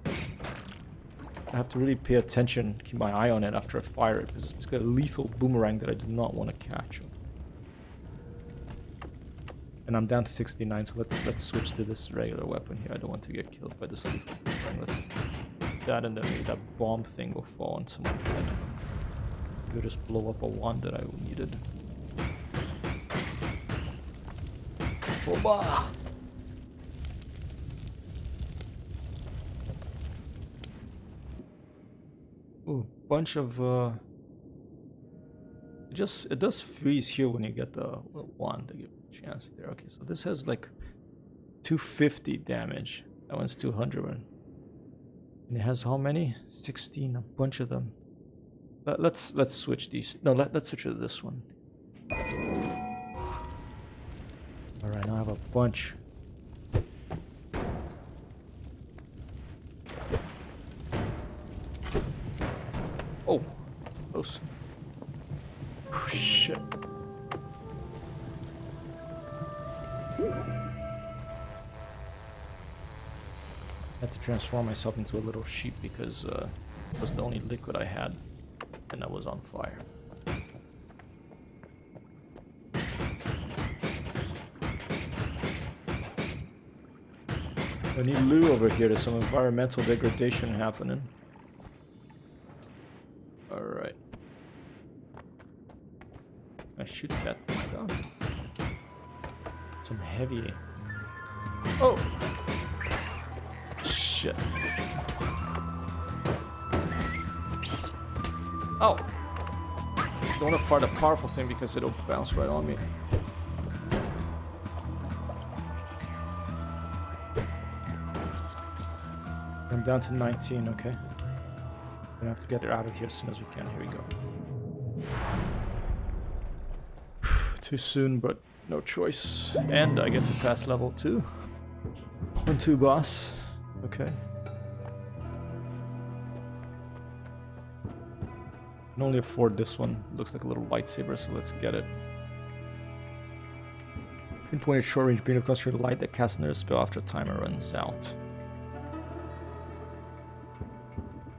I have to really pay attention, keep my eye on it after I fire it, because it's got a lethal boomerang that I do not want to catch. And I'm down to 69, so let's switch to this regular weapon here. I don't want to get killed by this lethal boomerang. Let's that, and then maybe that bomb thing will fall on someone's head. We'll just blow up a wand that I needed. Oba! Ooh, bunch of it does freeze here when you get the wand to give a chance there. Okay, so this has like 250 damage. That one's 200. And it has how many? 16, a bunch of them. Let's switch these. No, let's switch to this one. Alright, now I have a bunch. Oh, close. Oh, shit. I had to transform myself into a little sheep because it was the only liquid I had, and I was on fire. I need Lou over here. There's some environmental degradation happening. Alright. I shoot that thing down. Some heavy. Oh! Shit. Oh! Don't want to fire the powerful thing because it'll bounce right on me. I'm down to 19, okay. We have to get it out of here as soon as we can. Here we go. Too soon, but no choice. And I get to pass level 2. 1-2 boss. Okay. Can only afford this one. Looks like a little lightsaber, so let's get it. Pinpointed short range beam of concentrated light that casts another spell after timer runs out.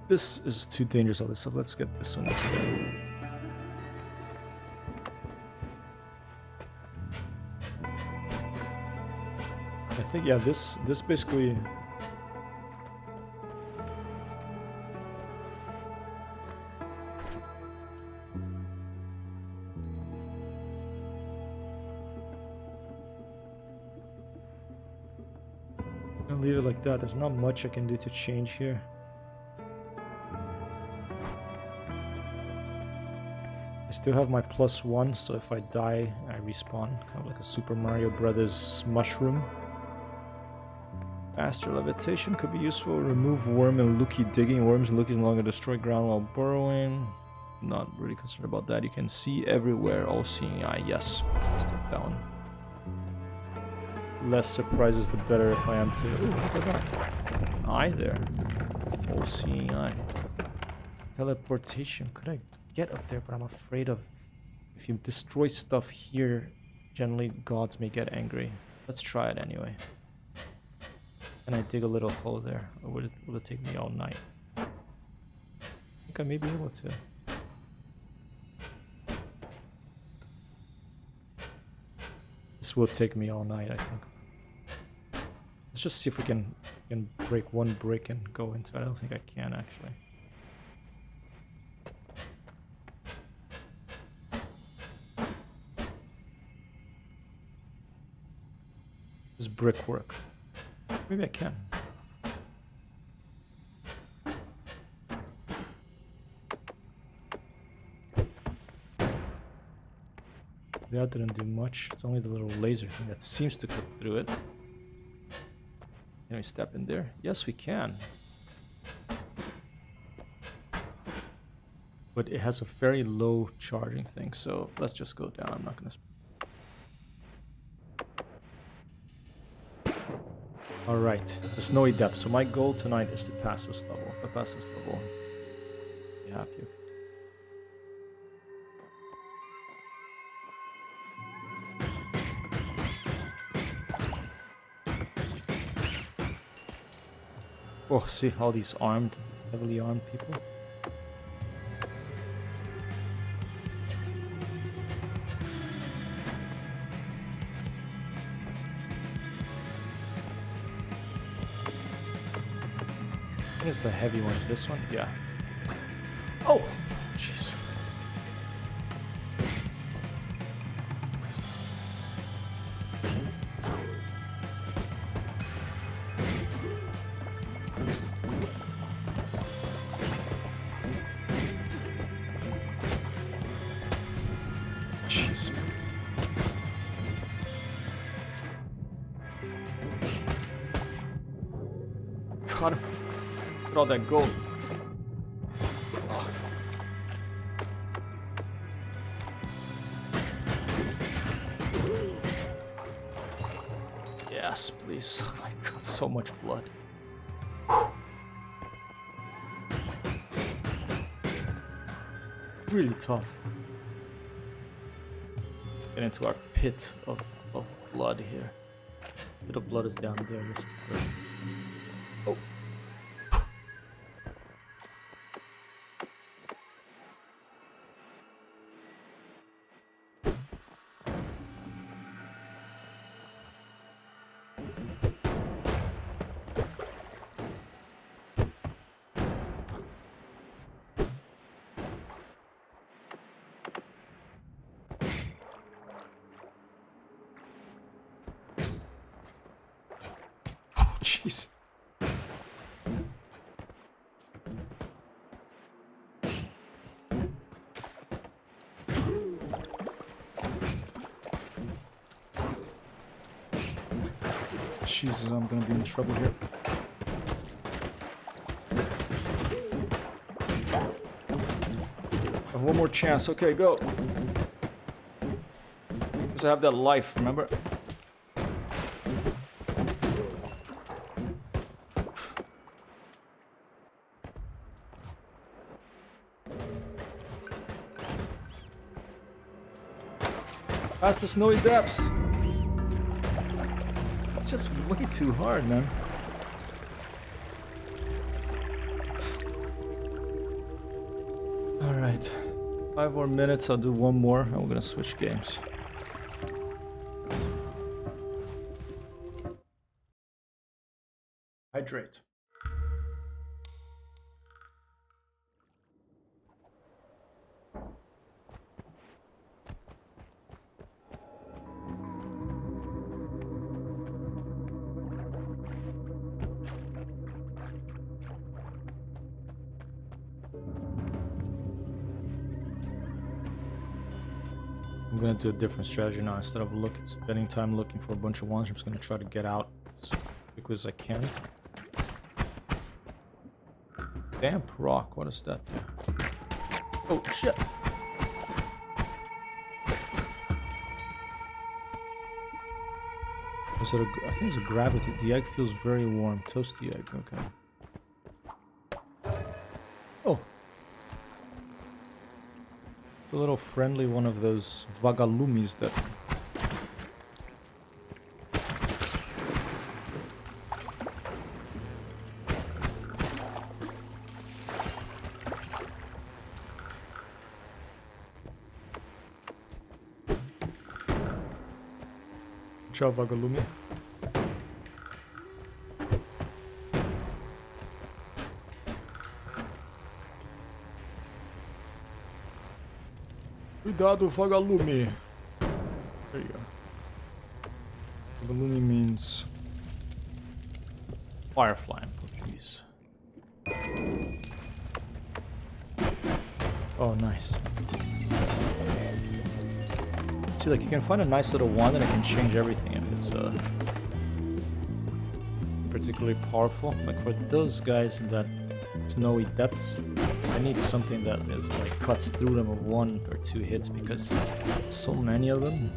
This is too dangerous, all this stuff. Let's get this one instead. I think, yeah, this basically... I'll leave it like that. There's not much I can do to change here. I still have my +1, so if I die, I respawn. Kind of like a Super Mario Brothers mushroom. Faster levitation could be useful. Remove worm and looky digging. Worms and lookies no longer destroy ground while burrowing. Not really concerned about that. You can see everywhere. All-seeing eye. Yes. Just take that one. Less surprises the better if I am to... Ooh, look at that. Eye there. All-seeing eye. Teleportation. Could I get up there? But I'm afraid of... If you destroy stuff here, generally gods may get angry. Let's try it anyway. Can I dig a little hole there? Or will it take me all night? I think I may be able to. This will take me all night, I think. Let's just see if we can break one brick and go into it. I don't think I can, actually. This brickwork. Maybe I can. That didn't do much. It's only the little laser thing that seems to cut through it. Can we step in there? Yes, we can. But it has a very low charging thing, so let's just go down. I'm not gonna... Alright, the snowy depth. So my goal tonight is to pass this level. If I pass this level, I'll be happy. Oh, see all these armed, heavily armed people. I think it's the heavy one. Is this one? Yeah. Oh, jeez. Jeez. Got him. Look at all that gold. Oh. Yes, please. Oh my god, so much blood. Really tough. Get into our pit of blood here. Pit of blood is down there. Oh. Jeez. Jesus, I'm gonna be in trouble here. I have one more chance. Okay, go. Because I have that life, remember? Past the snowy depths. It's just way too hard, man. Alright. 5 more minutes, I'll do one more, and we're gonna switch games. Hydrate. I'm gonna do a different strategy now. Instead of spending time looking for a bunch of ones, I'm just gonna try to get out as quickly as I can. Damp rock, what is that? Oh shit! Is it I think it's a gravity. The egg feels very warm. Toasty egg, okay. Oh! It's a little friendly one of those vagalumes that... Tchau, vagalume. Cuidado, vagalume. There you go. Vagalume means firefly in Portuguese. Oh, nice. See, like, you can find a nice little one and it can change everything if it's particularly powerful. Like for those guys in that snowy depths, I need something that is like cuts through them with 1 or 2 hits because so many of them.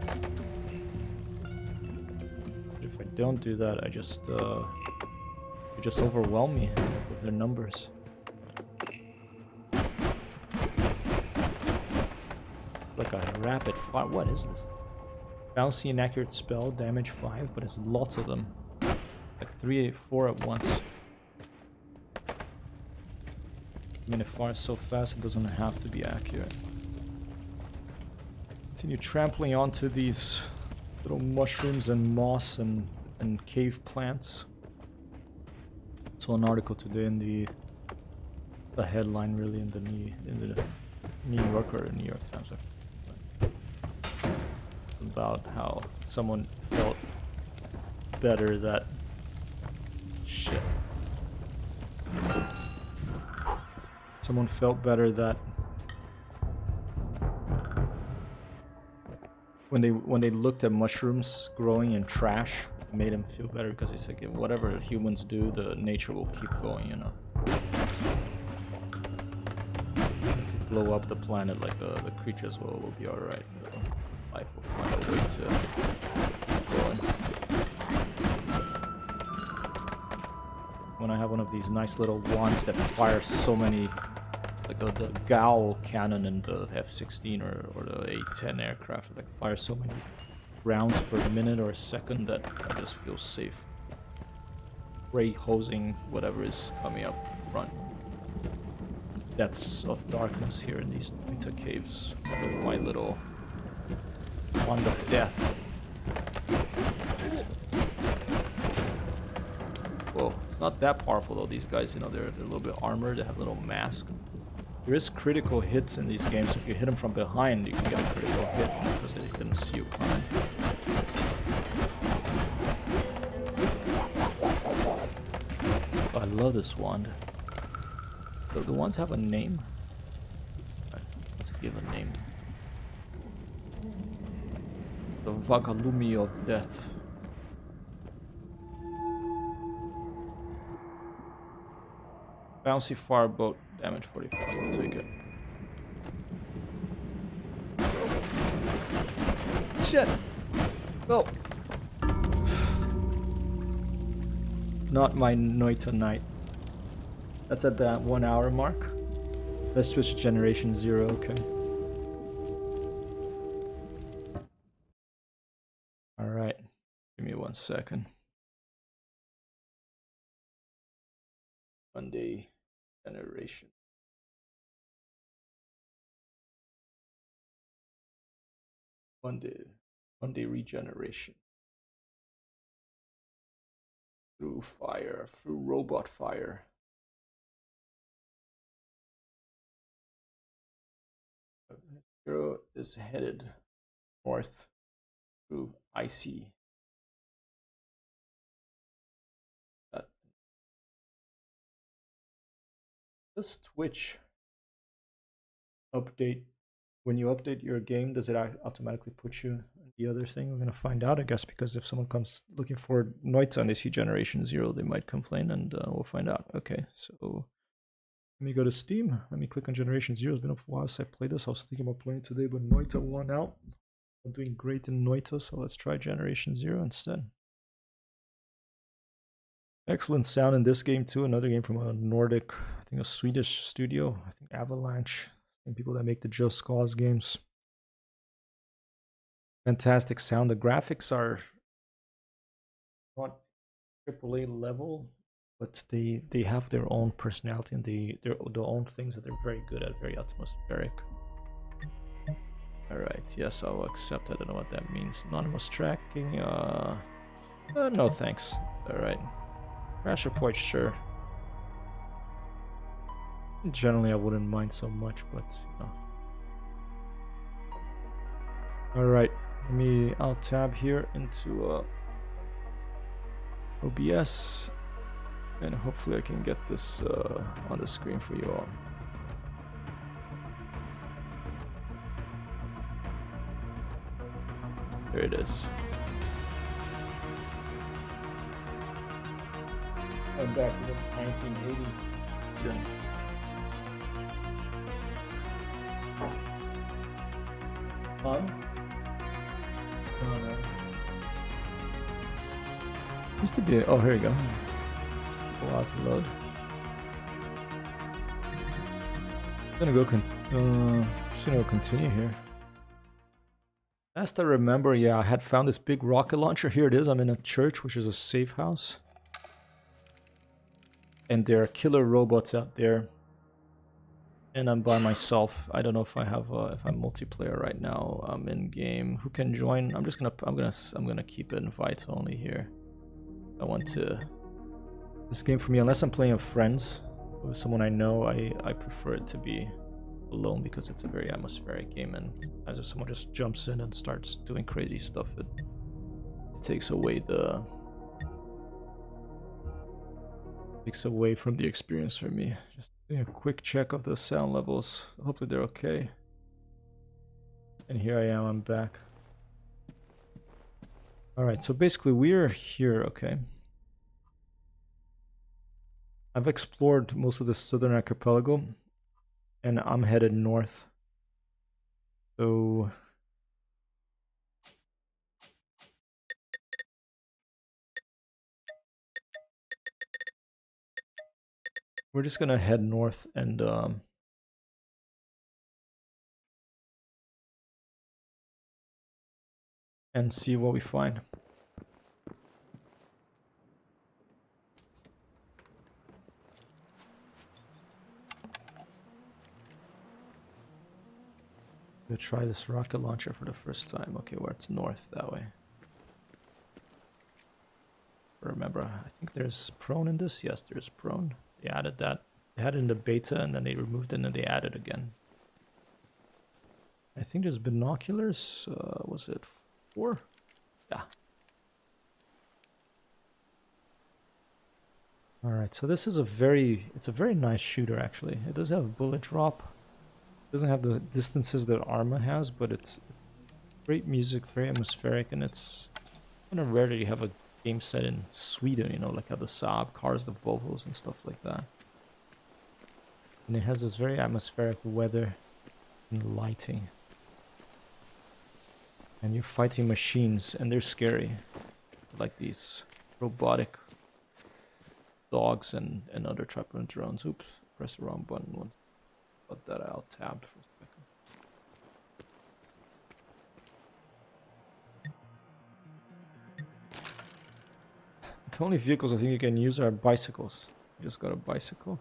If I don't do that, they just overwhelm me with their numbers. Like a rapid fire. What is this? Bouncy inaccurate spell, damage 5, but it's lots of them. Like 3, 4 at once. I mean, it fires so fast it doesn't have to be accurate. Continue trampling onto these little mushrooms and moss and cave plants. Saw an article today in the headline, really, in the New Yorker or New York Times, about how someone felt better that shit. Someone felt better that when they looked at mushrooms growing in trash, it made them feel better because it's like whatever humans do, the nature will keep going, you know. If you blow up the planet, like the creatures will be alright. Life will find a way to keep going. When I have one of these nice little wands that fire so many, like the Gao cannon in the F-16 or the A-10 aircraft, like fire so many rounds per minute or a second that I just feel safe. Ray hosing whatever is coming up front. Depths of darkness here in these Noita caves with my little wand of death. Whoa, it's not that powerful though. These guys, you know, they're a little bit armored. They have a little mask. There is critical hits in these games. If you hit them from behind, you can get a critical hit because they didn't see you coming. Oh, I love this wand. So the wands have a name. Let's give a name. The Vagalume of Death. Bouncy firebolt, damage 45. I'll take it. Shit! Oh! Not my Noita night. That's at that 1 hour mark. Let's switch to generation 0, okay. Alright. Give me 1 second. Monday generation. One day regeneration through fire, through robot fire. Hero is headed north through icy. Does Twitch update when you update your game? Does it automatically put you on the other thing? We're gonna find out, I guess, because if someone comes looking for Noita and they see Generation Zero, they might complain, and we'll find out. Okay, so let me go to Steam. Let me click on Generation Zero. It's been a while since I played this. I was thinking about playing today, but Noita won out. I'm doing great in Noita, so let's try Generation Zero instead. Excellent sound in this game too. Another game from a Nordic, I think a Swedish studio. I think Avalanche, and people that make the Just Cause games. Fantastic sound. The graphics are not AAA level, but they have their own personality and their own things that they're very good at. Very atmospheric. All right. Yes, I'll accept. I don't know what that means. Anonymous tracking. No thanks. All right. Crash report, sure. Generally, I wouldn't mind so much, but you know. All right, I'll tab here into OBS, and hopefully I can get this on the screen for you all. There it is. I'm back to the 1980s. Yeah. On? No. Used to be. Oh, here we go. Go out to load. I'm gonna go. Just gonna go continue here. Last I remember, yeah, I had found this big rocket launcher. Here it is. I'm in a church, which is a safe house. And there are killer robots out there, and I'm by myself. I don't know if I have if I'm multiplayer right now. I'm in game. Who can join? I'm gonna keep it invite only here. I want to this game for me, unless I'm playing with friends, with someone I know. I prefer it to be alone because it's a very atmospheric game, and as if someone just jumps in and starts doing crazy stuff, it takes away from the experience for me. Just doing a quick check of the sound levels. Hopefully they're okay. And here I am, I'm back. Alright, so basically we're here, okay. I've explored most of the southern archipelago, and I'm headed north. So we're just gonna head north and see what we find. We'll try this rocket launcher for the first time. Okay, where it's north that way. Remember, I think there's prone in this. Yes, there's prone. They added that. They had it in the beta and then they removed it and then they added again. I think there's binoculars. Was it 4? Yeah. Alright, so this is it's a very nice shooter actually. It does have a bullet drop. It doesn't have the distances that Arma has, but it's great music, very atmospheric, and it's kind of rare that you have a game set in Sweden, you know, like how the Saab cars, the Volvos and stuff like that. And it has this very atmospheric weather and lighting. And you're fighting machines, and they're scary. Like these robotic dogs and other trapper drones. Oops, press the wrong button once. Got that out tabbed for a second. The only vehicles I think you can use are bicycles. You just got a bicycle.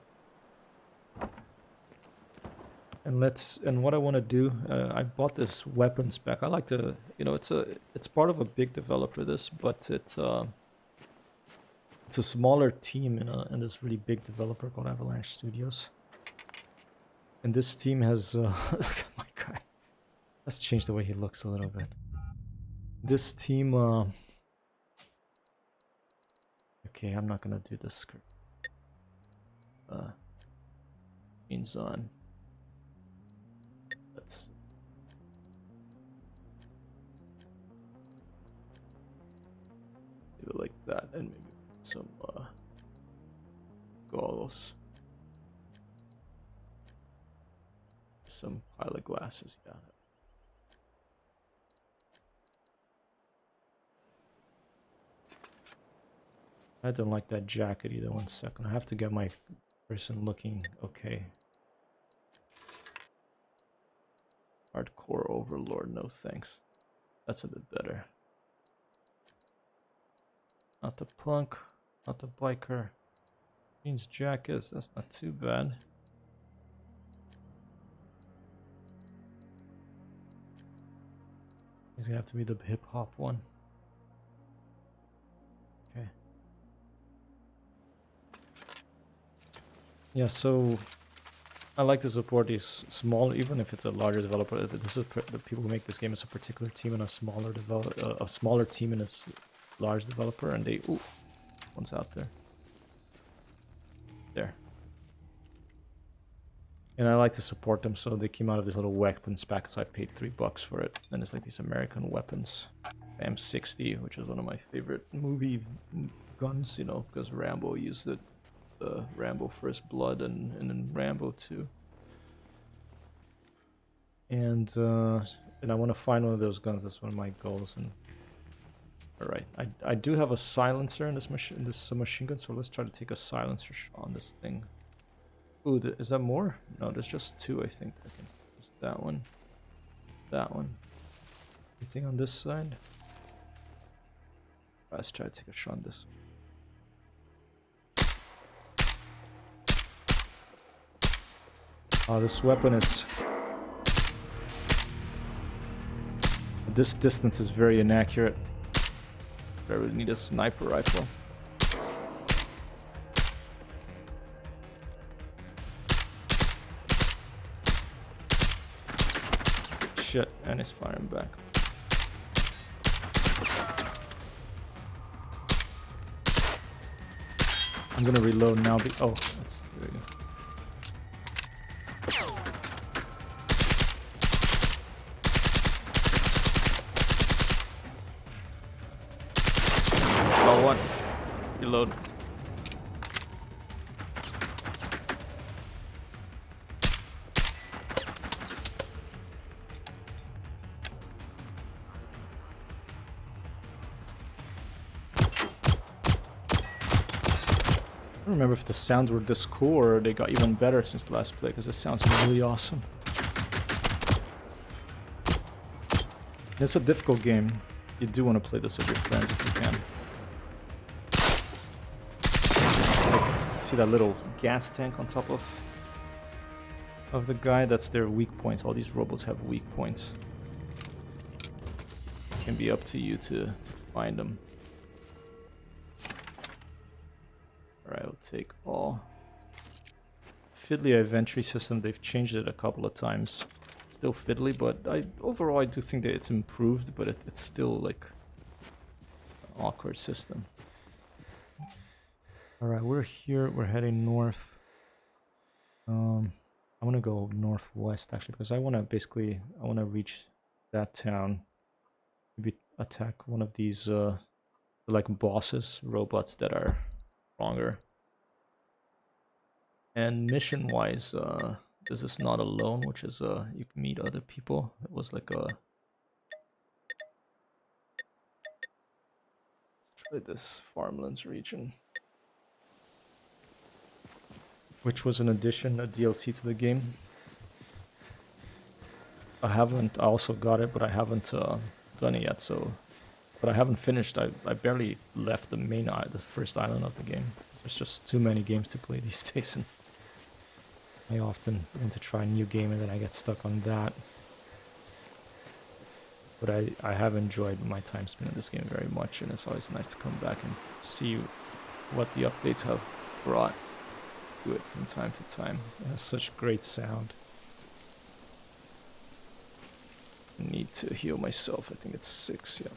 And what I want to do, I bought this weapons pack. I like to, it's part of a big developer, this, but it's a smaller team in this really big developer called Avalanche Studios. And this team has look at my guy. Let's change the way he looks a little bit. This team okay, I'm not gonna do this skirt. Jeans on. Let's do it like that, and maybe some goggles. Some pilot glasses, yeah. I don't like that jacket either. 1 second. I have to get my person looking okay. Hardcore Overlord, no thanks. That's a bit better. Not the punk, not the biker. Jeans jackets, that's not too bad. He's gonna have to be the hip hop one. Okay. Yeah, so I like to support these small, even if it's a larger developer. This is the people who make this game is a particular team and a smaller a smaller team and a large developer, and they ooh, one's out there. There. And I like to support them, so they came out of this little weapons pack, so I paid $3 for it. And it's like these American weapons. M60, which is one of my favorite movie guns, you know, because Rambo used it. Rambo First Blood and then Rambo 2. And I want to find one of those guns. That's one of my goals. And all right, I do have a silencer in this machine gun, so let's try to take a silencer shot on this thing. Ooh, is that more? No, there's just 2, I think. Just that one. That one. Anything on this side? Let's try to take a shot on this. Oh, this weapon is... This distance is very inaccurate. I really need a sniper rifle. Shit, and he's firing back. I'm gonna reload now. Oh, that's there we go. Oh, one. Reload. I don't remember if the sounds were this cool or they got even better since the last play, because it sounds really awesome. It's a difficult game. You do want to play this with your friends if you can. See that little gas tank on top of the guy? That's their weak points. All these robots have weak points. It can be up to you to find them. Alright, I'll take all. Fiddly inventory system, they've changed it a couple of times. Still fiddly, but overall I do think that it's improved, but it's still like an awkward system. Alright, we're here, we're heading north. I want to go northwest actually, because I want to reach that town. Maybe attack one of these like bosses, robots that are stronger. And mission wise, this is not alone, which is you can meet other people. It was like a, let's try this farmlands region, which was an addition, a DLC to the game. I also got it, but I haven't done it yet, so, but I haven't finished. I barely left the first island of the game. There's just too many games to play these days. And I often want to try a new game and then I get stuck on that. But I have enjoyed my time spent in this game very much, and it's always nice to come back and see what the updates have brought to it from time to time. It has such great sound. I need to heal myself. I think it's 6, yeah.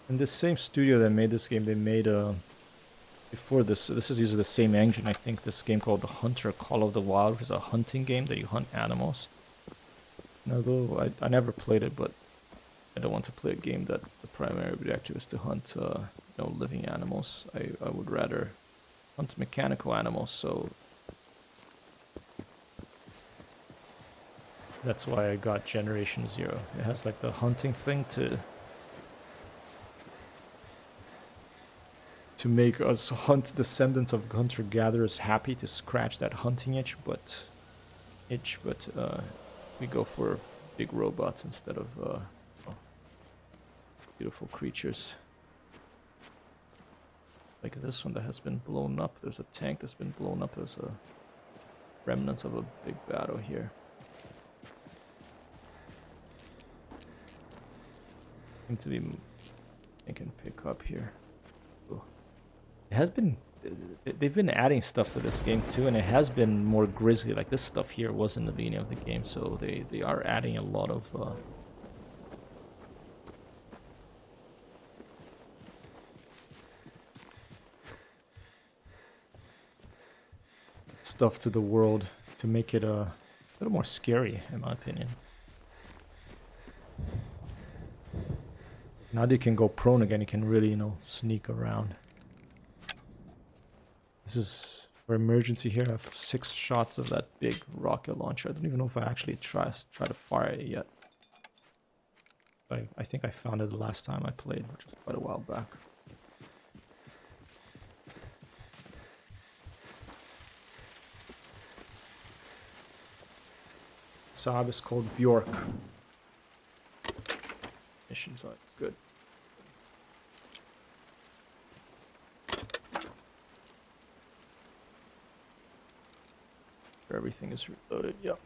And the same studio that made this game, they made before this is using the same engine, I think, this game called The Hunter Call of the Wild, which is a hunting game that you hunt animals. And although I never played it, but I don't want to play a game that the primary objective is to hunt living animals. I would rather hunt mechanical animals, so that's why I got Generation Zero. It has like the hunting thing to make us hunt descendants of hunter-gatherers happy, to scratch that hunting itch, but we go for big robots instead of beautiful creatures. Like this one that has been blown up. There's a tank that's been blown up. There's a remnants of a big battle here. Seem to be making pick up here. It has been, they've been adding stuff to this game too, and it has been more grisly. Like this stuff here was in the beginning of the game, so they are adding a lot of stuff to the world to make it a little more scary, in my opinion. Now that you can go prone again, you can really, sneak around. This is for emergency here. I have 6 shots of that big rocket launcher. I don't even know if I actually try to fire it yet. I think I found it the last time I played, which was quite a while back. Saab is called Bjork. Missions are good. Everything is reloaded, yep.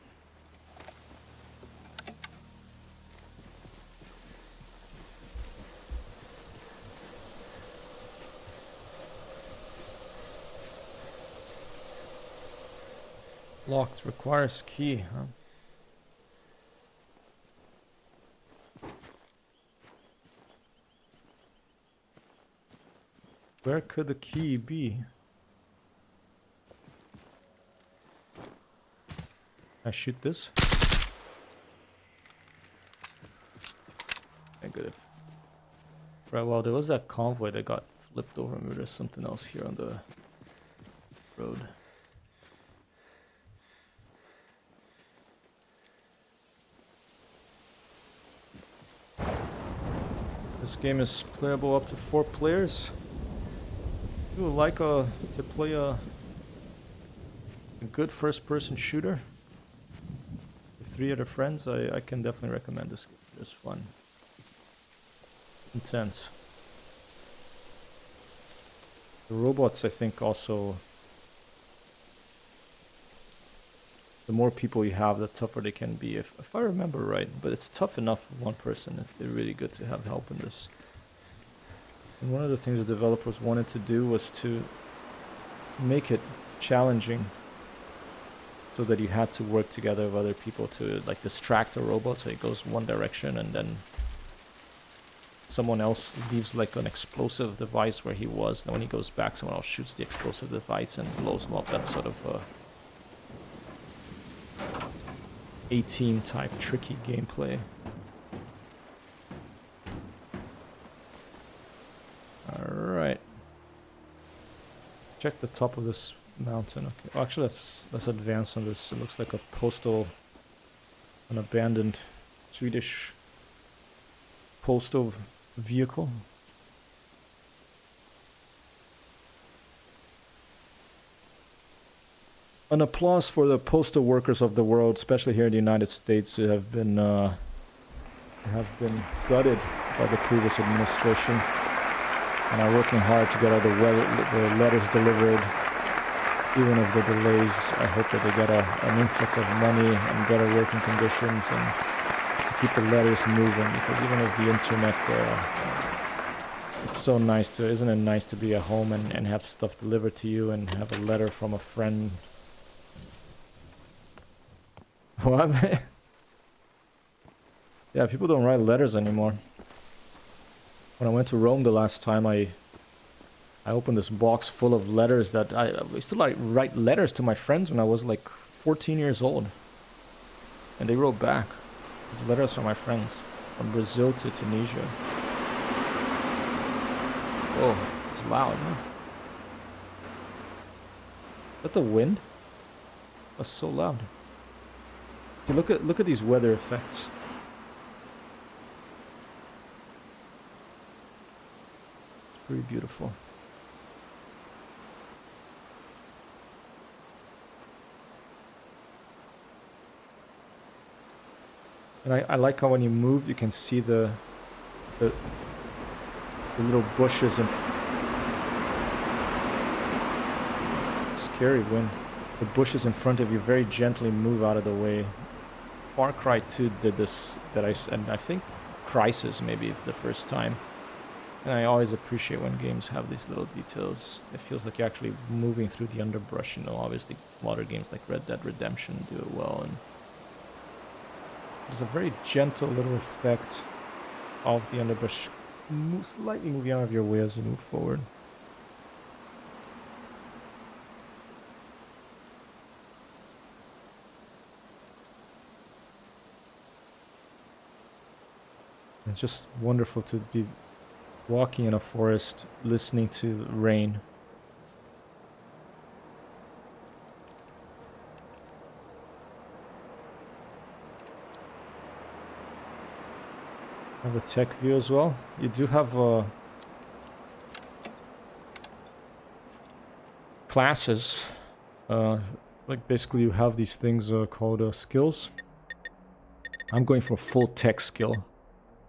Locked, requires key, huh? Where could the key be? I shoot this? Okay, good. Right, well, there was that convoy that got flipped over. Maybe there's something else here on the road. This game is playable up to 4 players. If you would like to play a good first-person shooter with 3 other friends, I can definitely recommend this game. It's fun. Intense. The robots, I think, also... The more people you have, the tougher they can be, if I remember right. But it's tough enough for one person if they're really good to have help in this. And one of the things the developers wanted to do was to make it challenging, so that you had to work together with other people to like distract the robot so it goes one direction, and then someone else leaves like an explosive device where he was, and when he goes back someone else shoots the explosive device and blows him up. That sort of A-team type tricky gameplay. Alright. Check the top of this mountain. Okay. Oh, actually, let's advance on this. It looks like an abandoned Swedish postal vehicle. An applause for the postal workers of the world, especially here in the United States, who have been gutted by the previous administration, and are working hard to get all the letters delivered. Even if the delays, I hope that they get an influx of money and better working conditions, and to keep the letters moving, because even if the internet, it's so nice to, isn't it nice to be at home and have stuff delivered to you and have a letter from a friend? What? Yeah, people don't write letters anymore. When I went to Rome the last time, I opened this box full of letters that I used to like write letters to my friends when I was like 14 years old. And they wrote back. Letters from my friends. From Brazil to Tunisia. Whoa, it's loud, huh? Is that the wind? That's so loud. See, look at these weather effects. It's pretty beautiful. And I like how when you move, you can see the little bushes and scary wind. The bushes in front of you very gently move out of the way. Far Cry 2 did this, and I think Crysis maybe the first time. And I always appreciate when games have these little details. It feels like you're actually moving through the underbrush. You know, obviously modern games like Red Dead Redemption do it well, and there's a very gentle little effect of the underbrush slightly moving out of your way as you move forward. It's just wonderful to be walking in a forest, listening to rain. Have a tech view as well. You do have classes. Like basically you have these things called skills. I'm going for full tech skill.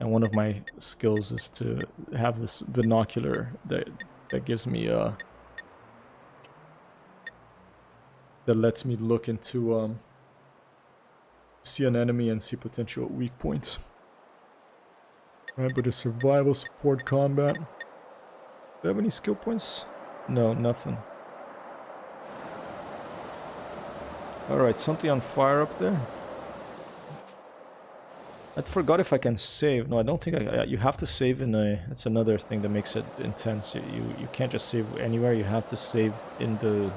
And one of my skills is to have this binocular that gives me that lets me look into see an enemy and see potential weak points. Alright, but a survival, support, combat. Do I have any skill points? No, nothing. Alright, something on fire up there. I forgot if I can save. No, I don't think you have to save in a... That's another thing that makes it intense. You can't just save anywhere. You have to save in the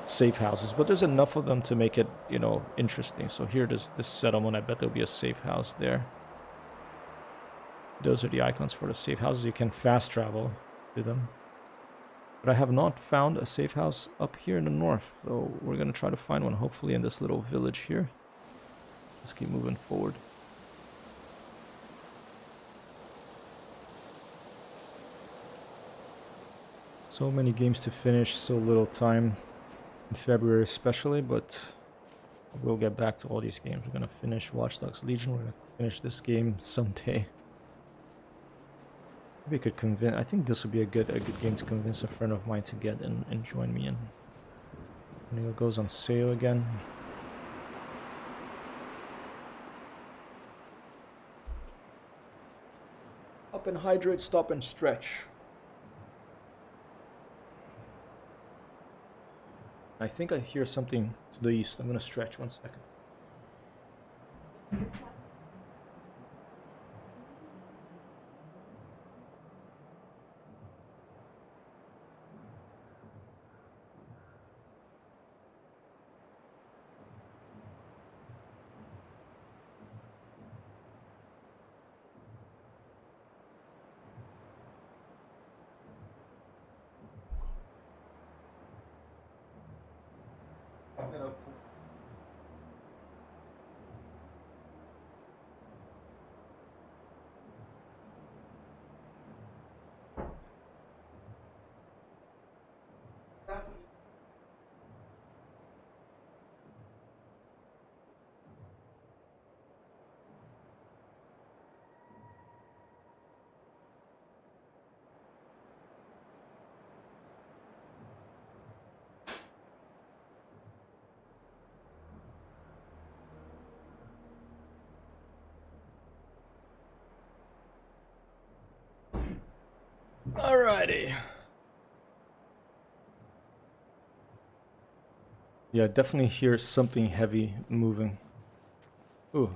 safe houses. But there's enough of them to make it, you know, interesting. So here, this settlement, I bet there'll be a safe house there. Those are the icons for the safe houses. You can fast travel to them. But I have not found a safe house up here in the north. So we're going to try to find one, hopefully in this little village here. Let's keep moving forward. So many games to finish, so little time in February especially, but we'll get back to all these games. We're going to finish Watch Dogs Legion. We're going to finish this game someday. Maybe I could convince... I think this would be a good game to convince a friend of mine to get and join me in. And it goes on sale again. Up and hydrate, stop and stretch. I think I hear something to the east. I'm gonna stretch 1 second. Alrighty. Yeah, definitely hear something heavy moving. Ooh.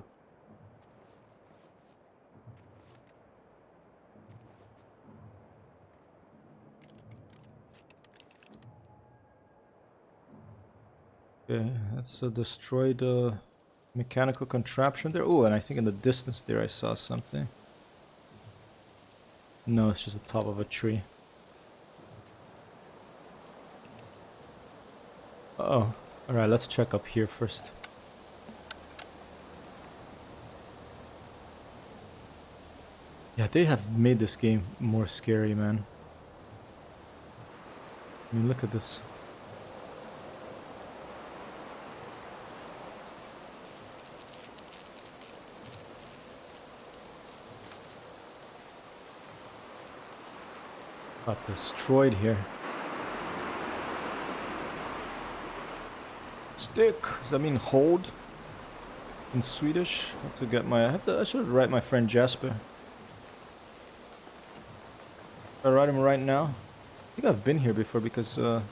Okay, that's a destroyed mechanical contraption there. Oh, and I think in the distance there I saw something. No, it's just the top of a tree. Uh-oh. Alright, let's check up here first. Yeah, they have made this game more scary, man. I mean, look at this. Got destroyed here. Stick. Does that mean hold in Swedish? I have to get my. I should write my friend Jasper. I write him right now. I think I've been here before because it's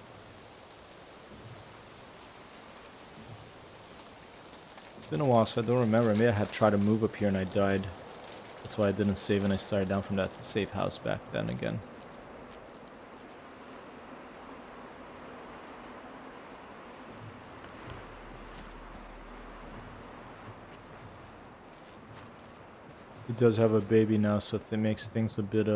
been a while, so I don't remember. Maybe I had tried to move up here and I died. That's why I didn't save and I started down from that safe house back then again. He does have a baby now, so it makes things a bit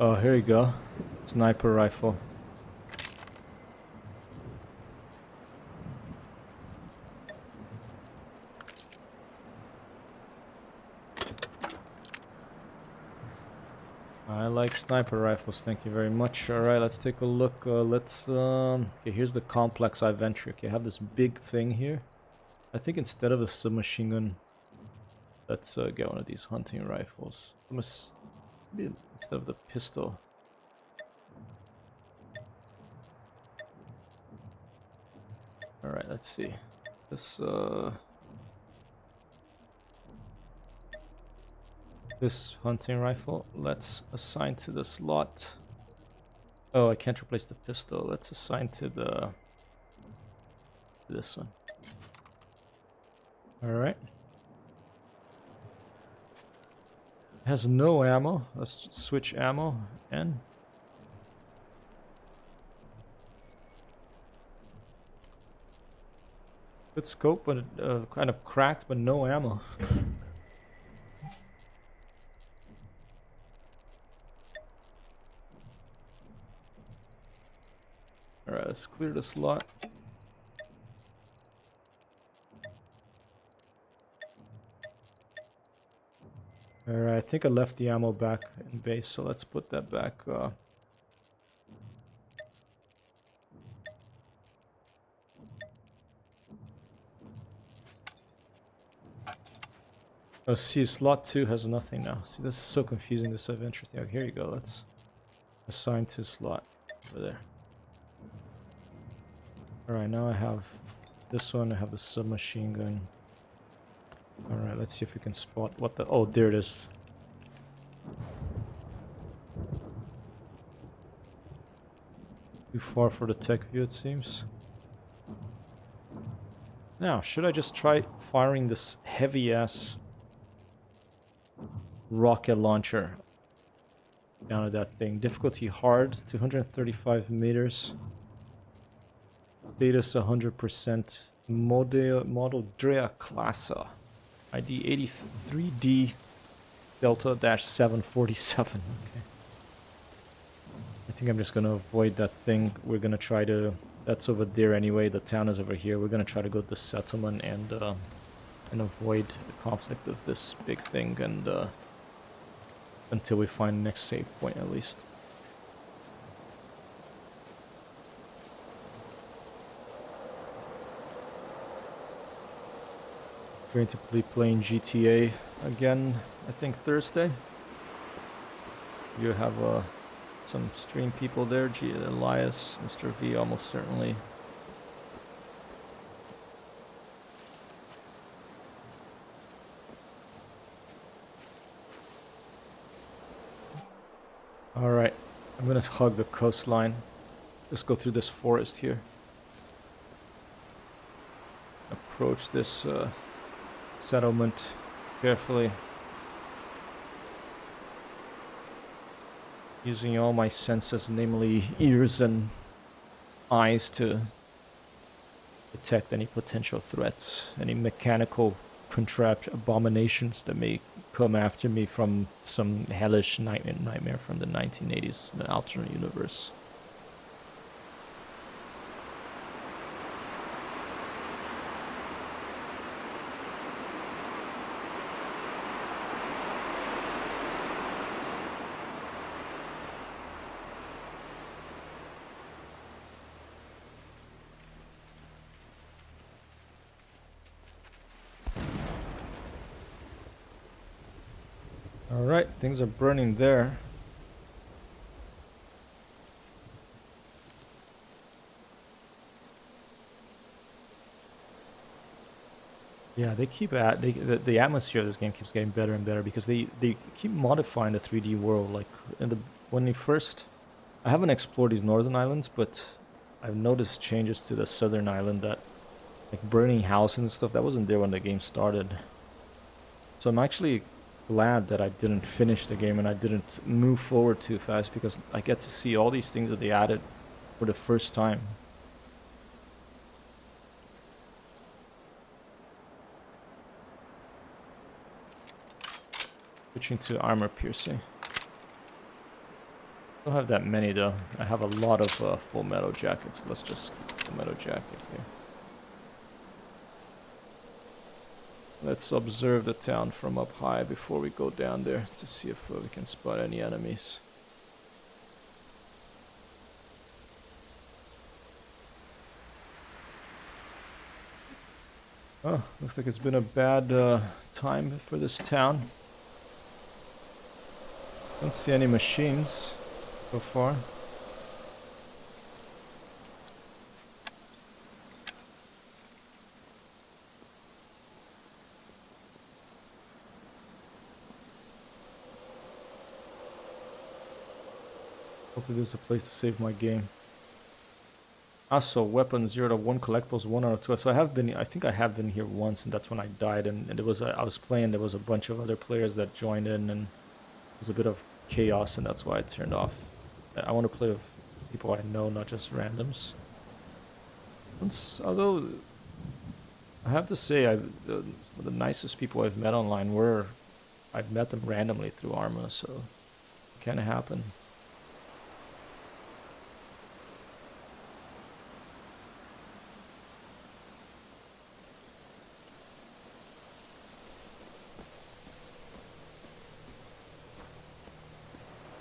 Oh, here you go. Sniper rifle. I like sniper rifles, thank you very much. Alright, let's take a look. Okay, here's the complex I've entered. Okay, I have this big thing here. I think instead of a submachine gun, let's get one of these hunting rifles. Maybe instead of the pistol. Alright, let's see. This hunting rifle, let's assign to the slot. Oh, I can't replace the pistol. Let's assign to this one. Alright. Has no ammo. Let's switch ammo and good scope, but kind of cracked, but no ammo. Alright, let's clear the slot. Alright, I think I left the ammo back in base, so let's put that back. Oh, see, slot 2 has nothing now. See, this is so confusing, this adventure thing. Oh, here you go, let's assign to slot over there. Alright, now I have this one, I have the submachine gun. Alright, let's see if we can spot what the... Oh, there it is. Too far for the tech view, it seems. Now, should I just try firing this heavy-ass rocket launcher down at that thing? Difficulty hard, 235 meters. Status 100%. Model Drea Classe. ID 83D Delta-747. Okay. I think I'm just gonna avoid that thing. We're gonna try to... That's over there anyway. The town is over here. We're gonna try to go to the settlement and avoid the conflict of this big thing and until we find the next save point at least. Going to be playing GTA again, I think Thursday. You have some stream people there, Elias, Mr. V almost certainly. Alright, I'm gonna hug the coastline. Let's go through this forest here. Approach this settlement carefully. Using all my senses, namely ears and eyes, to detect any potential threats, any mechanical contrived abominations that may come after me from some hellish nightmare from the 1980s, the alternate universe. Alright, things are burning there. Yeah, they keep at the atmosphere of this game keeps getting better and better because they keep modifying the 3D world. Like when you first, I haven't explored these northern islands, but I've noticed changes to the southern island, that like burning houses and stuff that wasn't there when the game started. So I'm actually glad that I didn't finish the game and I didn't move forward too fast, because I get to see all these things that they added for the first time. Switching to armor piercing. Don't have that many though. I have a lot of full metal jackets. Let's just full metal jacket here. Let's observe the town from up high before we go down there to see if we can spot any enemies. Oh, looks like it's been a bad time for this town. Don't see any machines so far. Hopefully there's a place to save my game. Also, weapons 0 to 1, collectibles 1 out of 2. So I think I have been here once, and that's when I died. And it was I was playing. There was a bunch of other players that joined in, and it was a bit of chaos, and that's why I turned off. I want to play with people I know, not just randoms. Although I have to say, the nicest people I've met online I've met them randomly through Arma, so it can happen.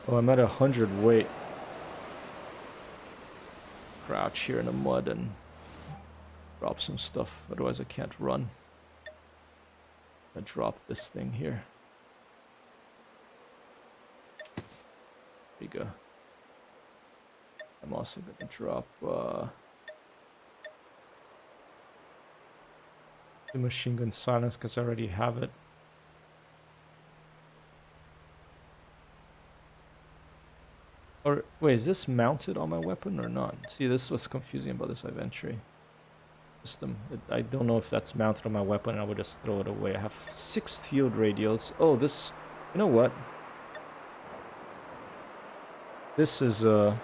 Oh, I'm at 100 weight. Crouch here in the mud and drop some stuff, otherwise I can't run. I drop this thing here. There you go. I'm also gonna drop the machine gun silence because I already have it. Or wait, is this mounted on my weapon or not? See, this was confusing about this inventory system. I don't know if that's mounted on my weapon. I would just throw it away. I have 6 field radios. Oh, this, you know what? This is let's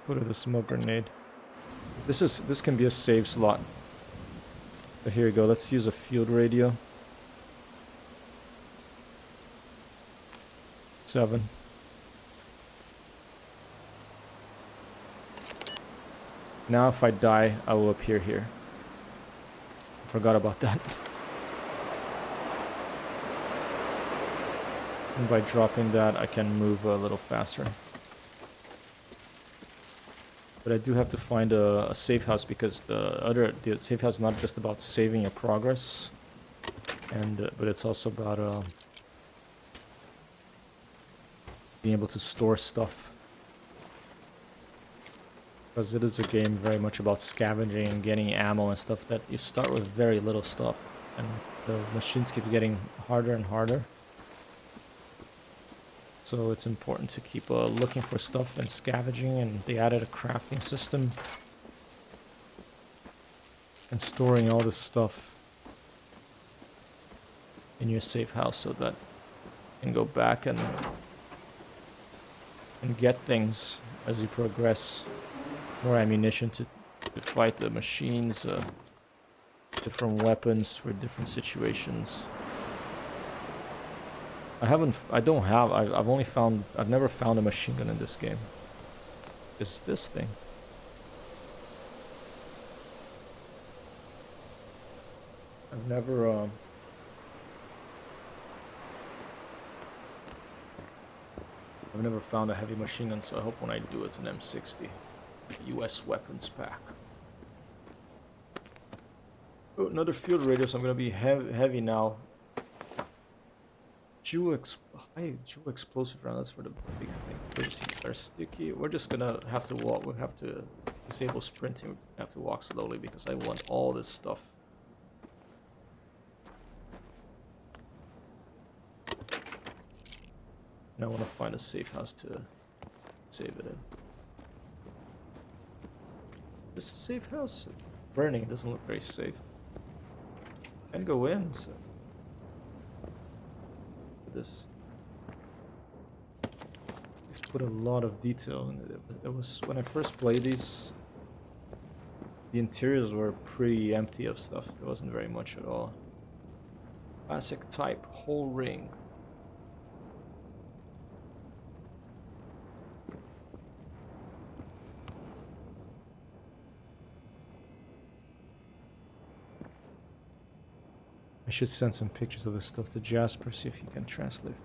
put it a smoke grenade. This can be a save slot. So here we go. Let's use a field radio. 7. Now if I die, I will appear here. I forgot about that. And by dropping that, I can move a little faster. But I do have to find a safe house, because the safe house is not just about saving your progress, and but it's also about being able to store stuff, because it is a game very much about scavenging and getting ammo and stuff that you start with very little stuff. and the machines keep getting harder and harder. So it's important to keep looking for stuff and scavenging, and they added a crafting system and storing all this stuff in your safe house so that you can go back and get things as you progress. More ammunition to fight the machines, different weapons for different situations. I've never found a machine gun in this game. It's this thing. I've never found a heavy machine gun, so I hope when I do it's an M60. US weapons pack. Oh, another field radio, so I'm gonna be heavy now. High dual explosive round, that's for the big thing. They're sticky. We're just gonna have to walk. We have to disable sprinting. We have to walk slowly because I want all this stuff. And I want to find a safe house to save it in. This is a safe house? Burning, it doesn't look very safe. Can go in, so. This. Put a lot of detail in it. It was when I first played these, the interiors were pretty empty of stuff. There wasn't very much at all. Classic type, whole ring. I should send some pictures of this stuff to Jasper, see if he can translate.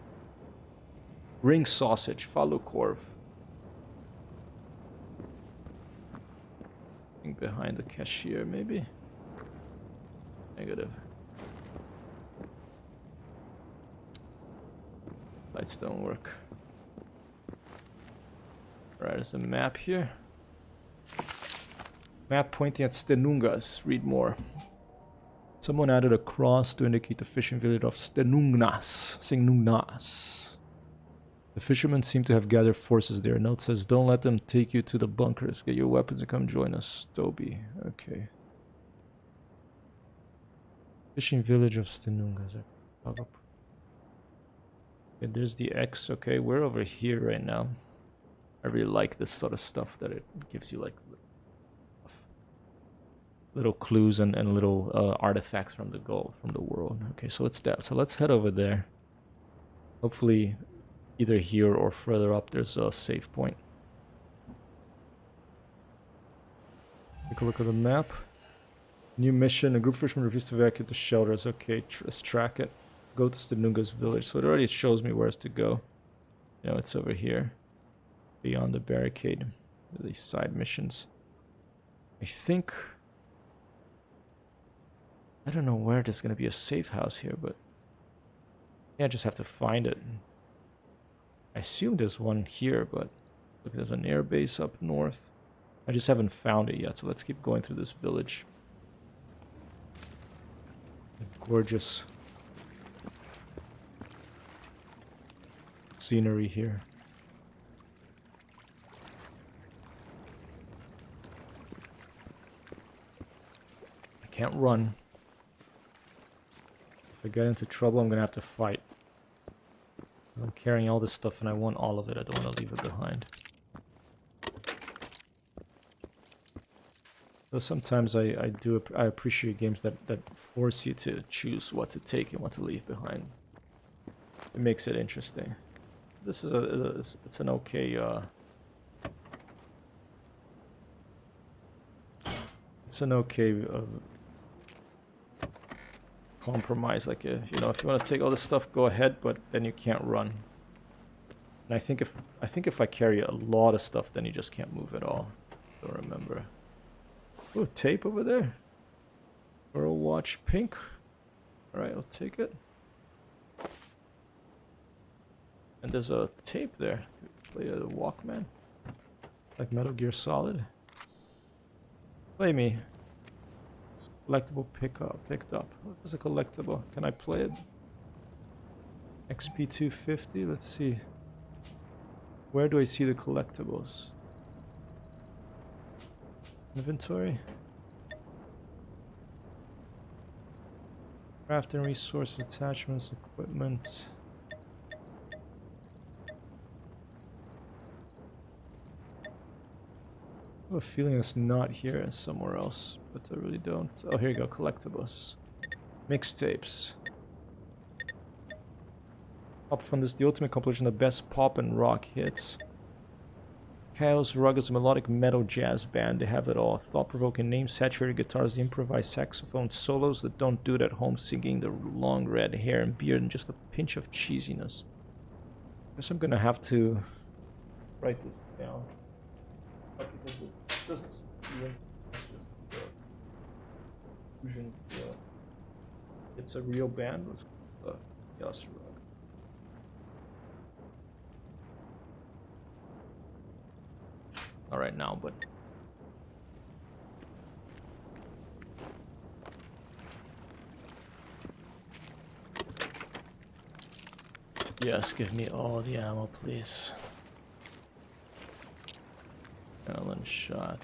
Ring sausage, falukorv. Behind the cashier, maybe? Negative. Lights don't work. Alright, there's a map here. Map pointing at Stenungas. Read more. Someone added a cross to indicate the fishing village of Stenungnas. The fishermen seem to have gathered forces there. A note says, don't let them take you to the bunkers. Get your weapons and come join us. Toby. Okay. Fishing village of Stenungas. Okay, there's the X. Okay, we're over here right now. I really like this sort of stuff that it gives you, like little clues and little artifacts from the world. Okay, so it's that. So let's head over there. Hopefully, either here or further up, there's a safe point. Take a look at the map. New mission: a group of fishermen refused to evacuate the shelters. Okay, let's track it. Go to Stenunga's village. So it already shows me where to go. You know, it's over here, beyond the barricade. These side missions. I don't know where there's gonna be a safe house here, but yeah, I just have to find it. I assume there's one here, but look, there's an air base up north. I just haven't found it yet, so let's keep going through this village. Gorgeous scenery here. I can't run. If I get into trouble, I'm gonna have to fight. I'm carrying all this stuff and I want all of it. I don't want to leave it behind. So sometimes I appreciate games that force you to choose what to take and what to leave behind. It makes it interesting. This is it's an okay compromise. Like, you know, if you want to take all this stuff, go ahead, but then you can't run. And I think if I carry a lot of stuff, then you just can't move at all. Don't remember. Oh, tape over there. Girl watch pink. All right, I'll take it. And there's a tape there. Play a Walkman. Like Metal Gear Solid. Play me. Collectible picked up. What is a collectible? Can I play it? XP 250. Let's see. Where do I see the collectibles? Inventory. Crafting resource attachments, equipment. I have a feeling it's not here and somewhere else, but I really don't. Oh, here you go, collectibles. Mixtapes. Pop Fund is the ultimate compilation of the best pop and rock hits. Chaos Rug is a melodic metal jazz band. They have it all. Thought-provoking names, saturated guitars, improvised saxophone solos that don't do it at home, singing the long red hair and beard, and just a pinch of cheesiness. Guess I'm gonna have to write this down. Because it doesn't seem it's a real band. Let's go Chaos Rug. Not right now, but yes, give me all the ammo, please. Adrenaline shot.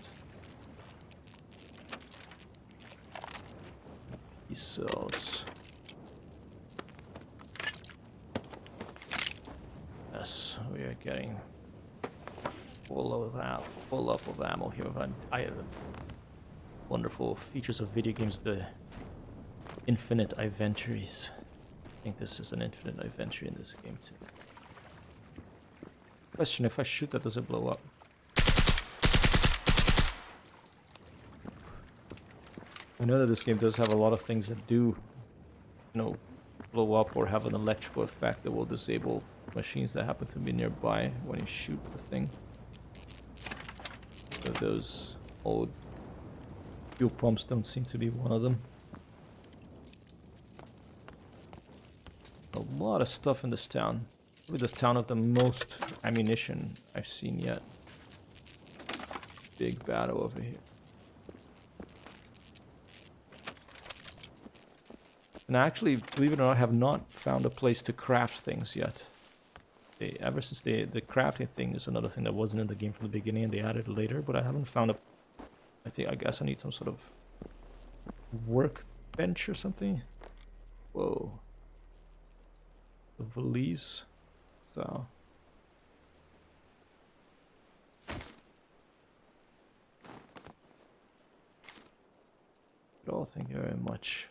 E-cells. Yes, we are getting full up of ammo here. I have wonderful features of video games, the infinite inventories. I think this is an infinite inventory in this game too. Question, if I shoot that, does it blow up? I know that this game does have a lot of things that do, you know, blow up or have an electrical effect that will disable machines that happen to be nearby when you shoot the thing. So those old fuel pumps don't seem to be one of them. A lot of stuff in this town. Probably this town of the most ammunition I've seen yet. Big battle over here. And I actually, believe it or not, have not found a place to craft things yet. Ever since the crafting thing is another thing that wasn't in the game from the beginning and they added it later, but I haven't found a... I guess I need some sort of workbench or something. Whoa. The valise style. Oh, thank you very much.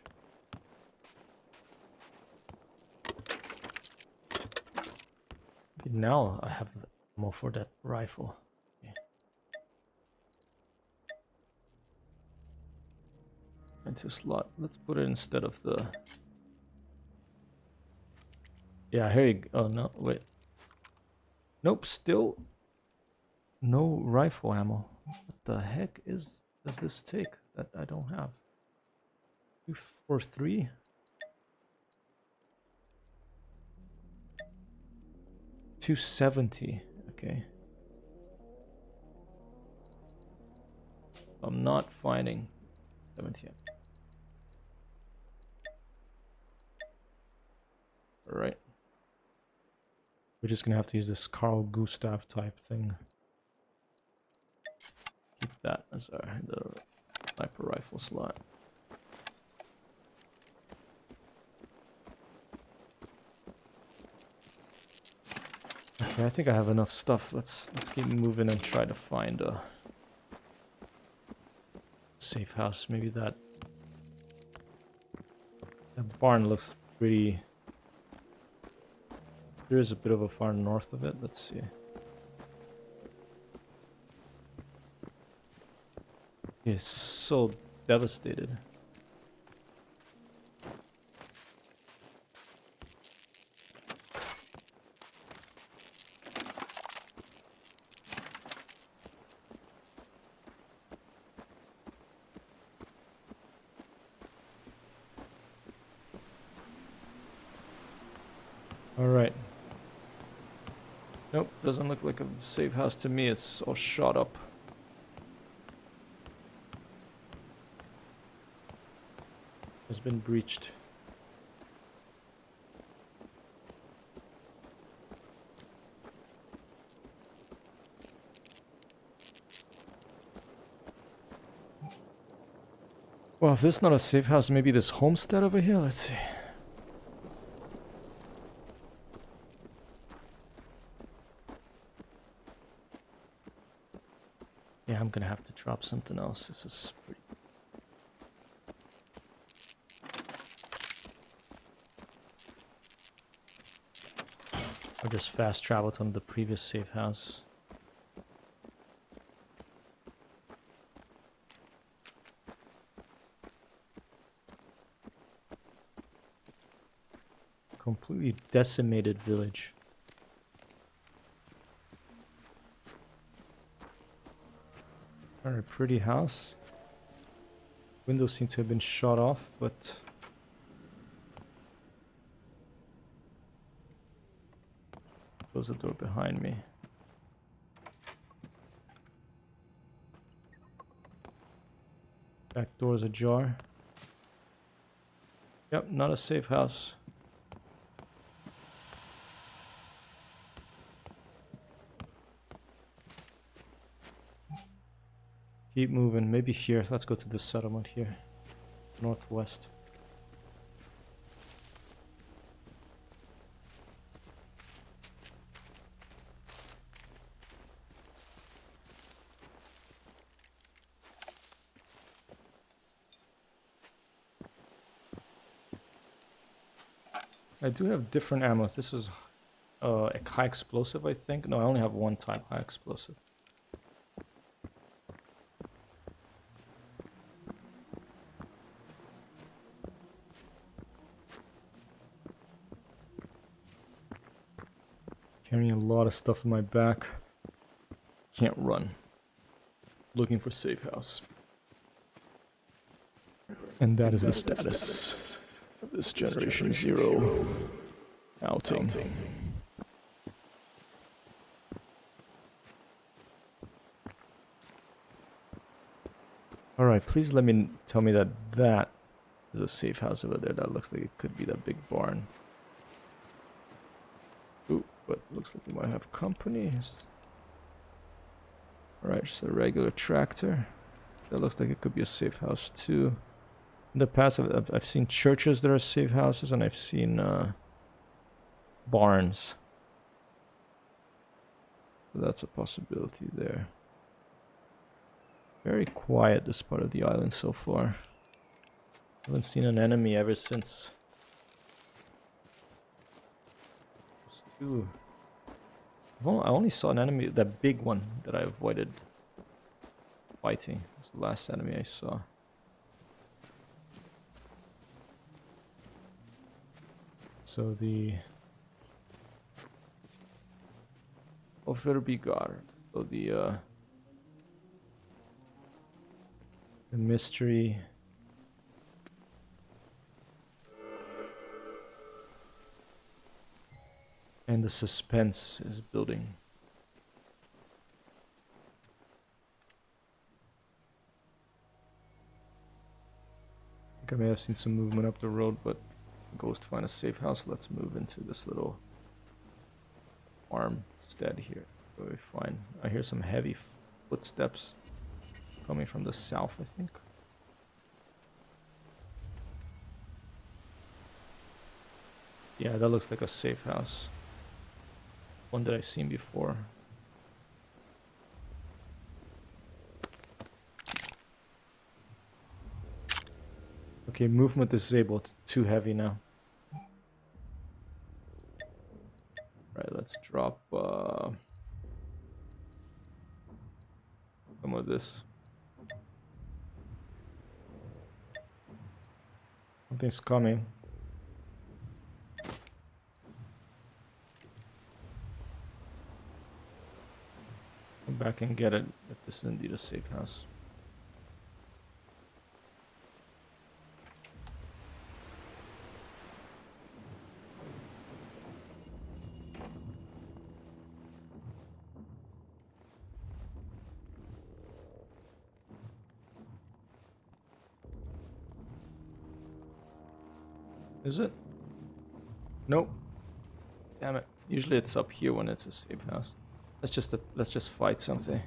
Now I have more for that rifle. Okay. Into slot. Let's put it instead of the... Yeah, here you go. Oh, no, wait. Nope, still no rifle ammo. What the heck does this take that I don't have? 243? $270. Okay. I'm not finding 70. All right. We're just gonna have to use this Carl Gustav type thing. Keep that as the sniper rifle slot. Okay, I think I have enough stuff. Let's keep moving and try to find a safe house. Maybe that barn looks pretty... There is a bit of a far north of it. Let's see. It's so devastated. All right. Nope, doesn't look like a safe house to me. It's all shot up. has been breached. Well, if this is not a safe house, maybe this homestead over here? Let's see. Yeah, I'm gonna have to drop something else. This is pretty... I just fast traveled on the previous safe house. Completely decimated village. Very pretty house. Windows seem to have been shot off, but close the door behind me. Back door's ajar. Yep, not a safe house. Keep moving. Maybe here. Let's go to this settlement here. Northwest. I do have different ammo. This is a high explosive, I think. No, I only have one type high explosive. Carrying a lot of stuff in my back. Can't run. Looking for safe house. And that is the status of this Generation Zero outing. Alright, please tell me that that is a safe house over there. That looks like it could be that big barn. Ooh, but looks like we might have company. Alright, just a regular tractor. That looks like it could be a safe house too. In the past, I've seen churches that are safe houses, and I've seen barns. So that's a possibility there. Very quiet, this part of the island so far. Haven't seen an enemy ever since. I only saw an enemy, that big one that I avoided fighting. It's the last enemy I saw. So the Overbigard. So the mystery and the suspense is building. I think I may have seen some movement up the road, but the goal is to find a safe house. Let's move into this little farmstead here. Very fine. I hear some heavy footsteps coming from the south, I think. Yeah, that looks like a safe house. One that I've seen before. Okay, movement disabled. Too heavy now. Right, let's drop some of this. Something's coming. Come back and get it if this is indeed a safe house. Is it? Nope. Damn it. Usually it's up here when it's a safe house. Let's just fight something.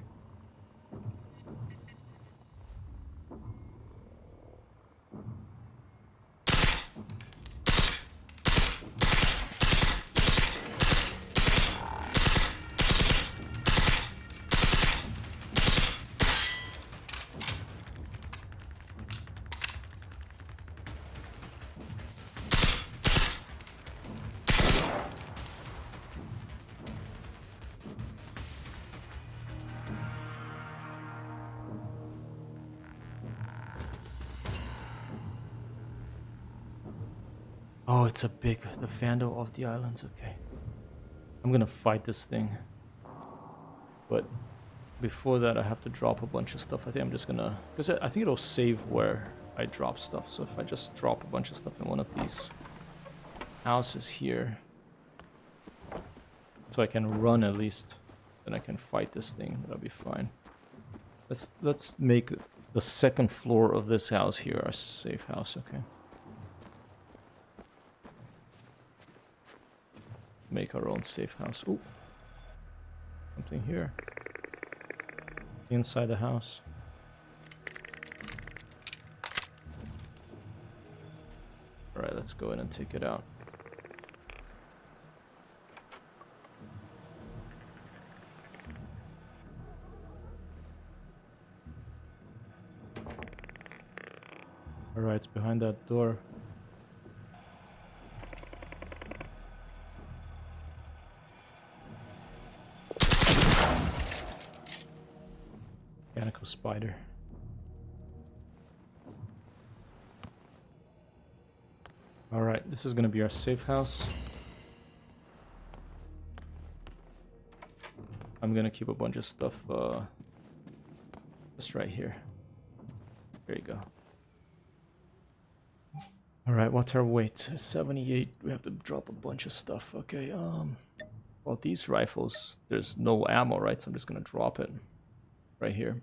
Oh, it's the Vandal of the Islands, okay. I'm gonna fight this thing. But before that, I have to drop a bunch of stuff. I think I'm just gonna... Because I think it'll save where I drop stuff. So if I just drop a bunch of stuff in one of these houses here, so I can run at least, then I can fight this thing. That'll be fine. Let's make the second floor of this house here our safe house, okay. Make our own safe house. Ooh. Something here. Inside the house. Alright, let's go in and take it out. Alright, it's behind that door. Mechanical spider. Alright, this is gonna be our safe house. I'm gonna keep a bunch of stuff just right here. There you go. Alright, what's our weight? 78. We have to drop a bunch of stuff. Okay, well, these rifles, there's no ammo, right? So I'm just gonna drop it right here.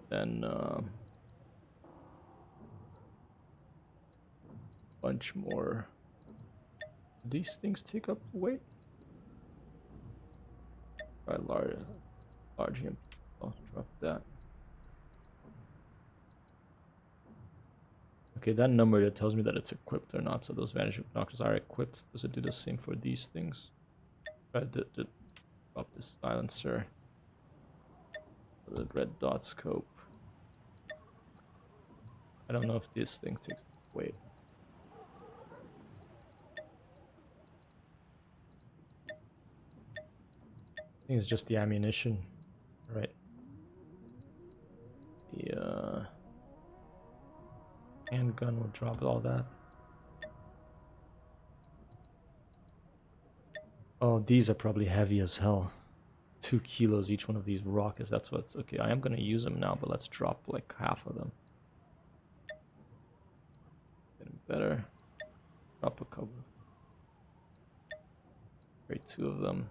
Then bunch more. These things take up weight. Alright, large imp. I'll drop that. Okay, that number that tells me that it's equipped or not. So those vantage binoculars are equipped. Does it do the same for these things? Try to drop this silencer. The red dot scope. I don't know if this thing takes weight. I think it's just the ammunition, right? The handgun will drop all that. Oh, these are probably heavy as hell. 2 kilos each one of these rockets. That's what's okay. I am gonna use them now, but let's drop like half of them. Getting better. Drop a couple. Create 2 of them.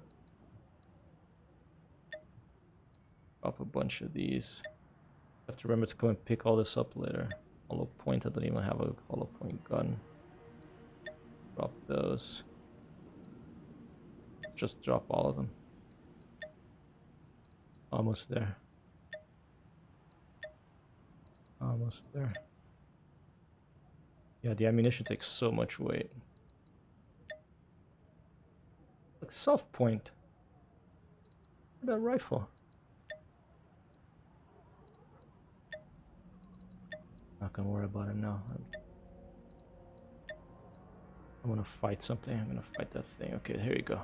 Drop a bunch of these. I have to remember to go and pick all this up later. Hollow point. I don't even have a hollow point gun. Drop those. Just drop all of them. Almost there. Almost there. Yeah, the ammunition takes so much weight. Like soft point. That rifle. Not gonna worry about it now. I want to fight something. I'm gonna fight that thing. Okay, here you go.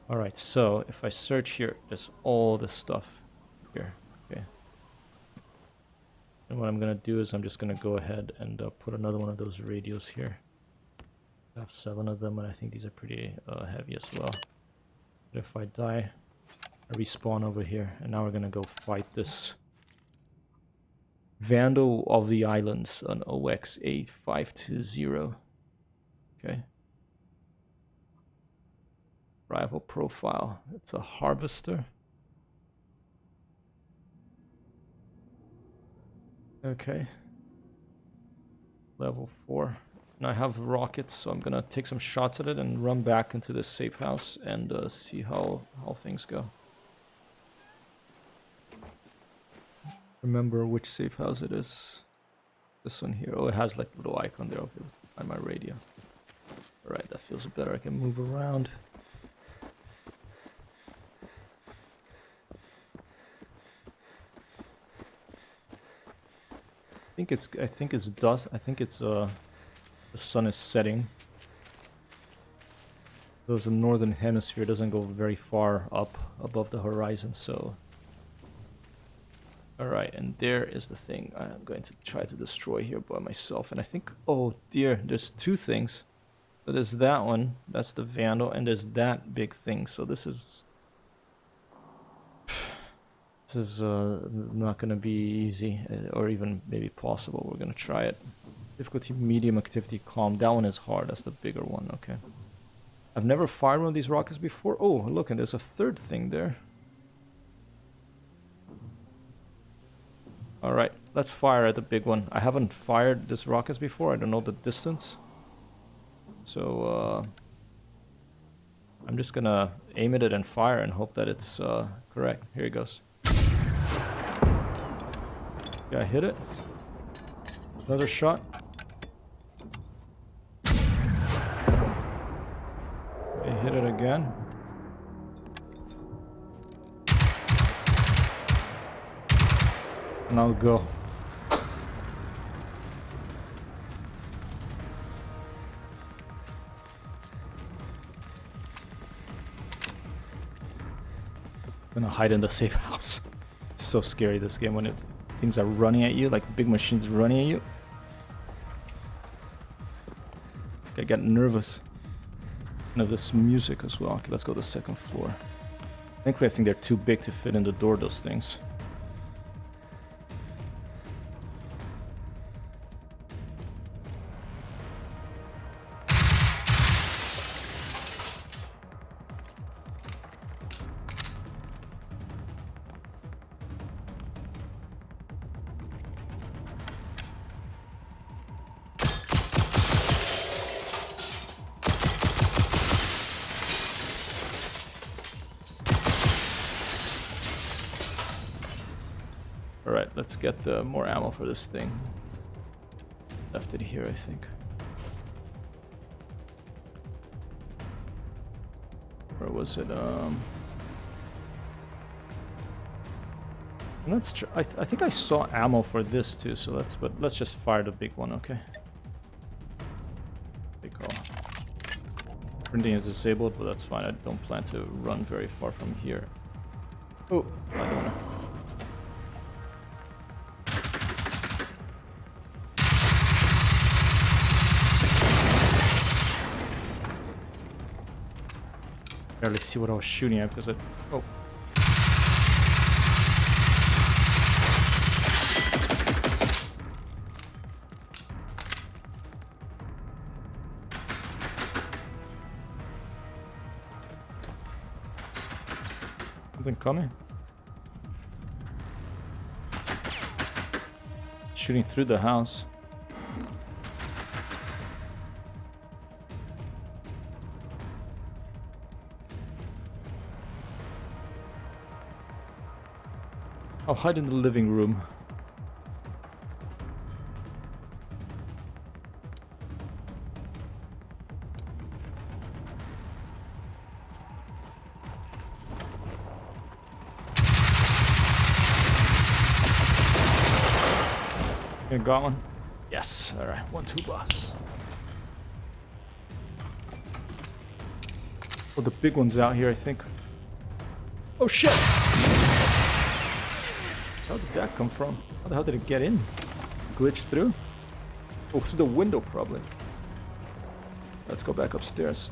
Alright, so if I search here, there's all this stuff here. Okay. And what I'm gonna do is I'm just gonna go ahead and put another one of those radios here. I have 7 of them, and I think these are pretty heavy as well. But if I die, I respawn over here, and now we're gonna go fight this Vandal of the Islands on OX8520. Okay. Rival profile. It's a harvester. Okay. Level 4. And I have rockets, so I'm gonna take some shots at it and run back into this safe house and see how things go. Remember which safe house it is. This one here. Oh, it has like a little icon there. I'll be able to find my radio. Alright, that feels better. I can move around. I think it's dusk. I think it's the sun is setting. Because the northern hemisphere doesn't go very far up above the horizon, so. Alright, and there is the thing I'm going to try to destroy here by myself. And I think, oh dear, there's two things. So there's that one, that's the vandal, and there's that big thing. So this is not gonna be easy, or even maybe possible. We're gonna try it. Difficulty medium, activity calm. That one is hard. That's the bigger one. Okay. I've never fired one of these rockets before. Oh, look, and there's a third thing there. All right, let's fire at the big one. I haven't fired this rockets before. I don't know the distance. So I'm just gonna aim at it and fire and hope that it's correct. Here it goes. Yeah, I hit it. Another shot. I hit it again. Now go. Gonna hide in the safe house. It's so scary this game when things are running at you, like big machines running at you. I get nervous. And of this music as well. Okay, let's go to the second floor. Thankfully, I think they're too big to fit in the door, those things. Alright, let's get more ammo for this thing. Left it here, I think. Where was it? Let's try. I think I saw ammo for this too, so let's just fire the big one, okay? Big call. Printing is disabled, but that's fine. I don't plan to run very far from here. Oh, I don't know. Barely see what I was shooting at because oh. Something coming. Shooting through the house. I'll hide in the living room. Okay, got one. Yes. All right. 1-2 boss. Oh, the big one's out here, I think. Oh shit! How did that come from? How the hell did it get in? Glitch through? Oh, through the window probably. Let's go back upstairs.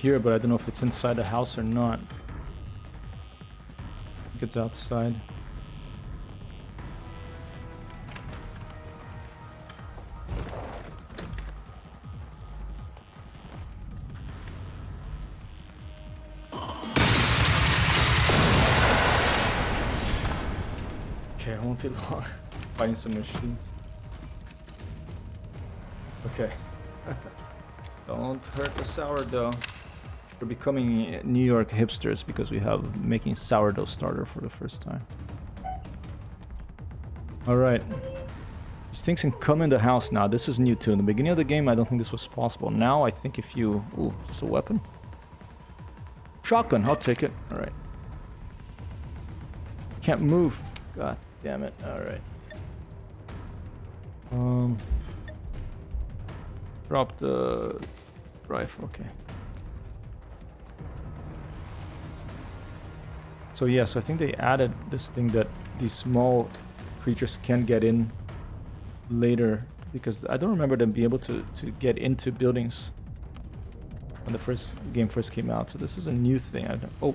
here, but I don't know if it's inside the house or not. I think it's outside. Okay, I won't be long. Fighting some machines. Okay. Don't hurt the sourdough. We're becoming New York hipsters because we have making sourdough starter for the first time. Alright. These things can come in the house now. This is new too. In the beginning of the game, I don't think this was possible. Now, I think if you... Ooh, is this a weapon? Shotgun, I'll take it. Alright. Can't move. God damn it. Alright. Drop the rifle, okay. So yes, I think they added this thing that these small creatures can get in later, because I don't remember them being able to get into buildings when the game first came out. So this is a new thing. I don't... Oh.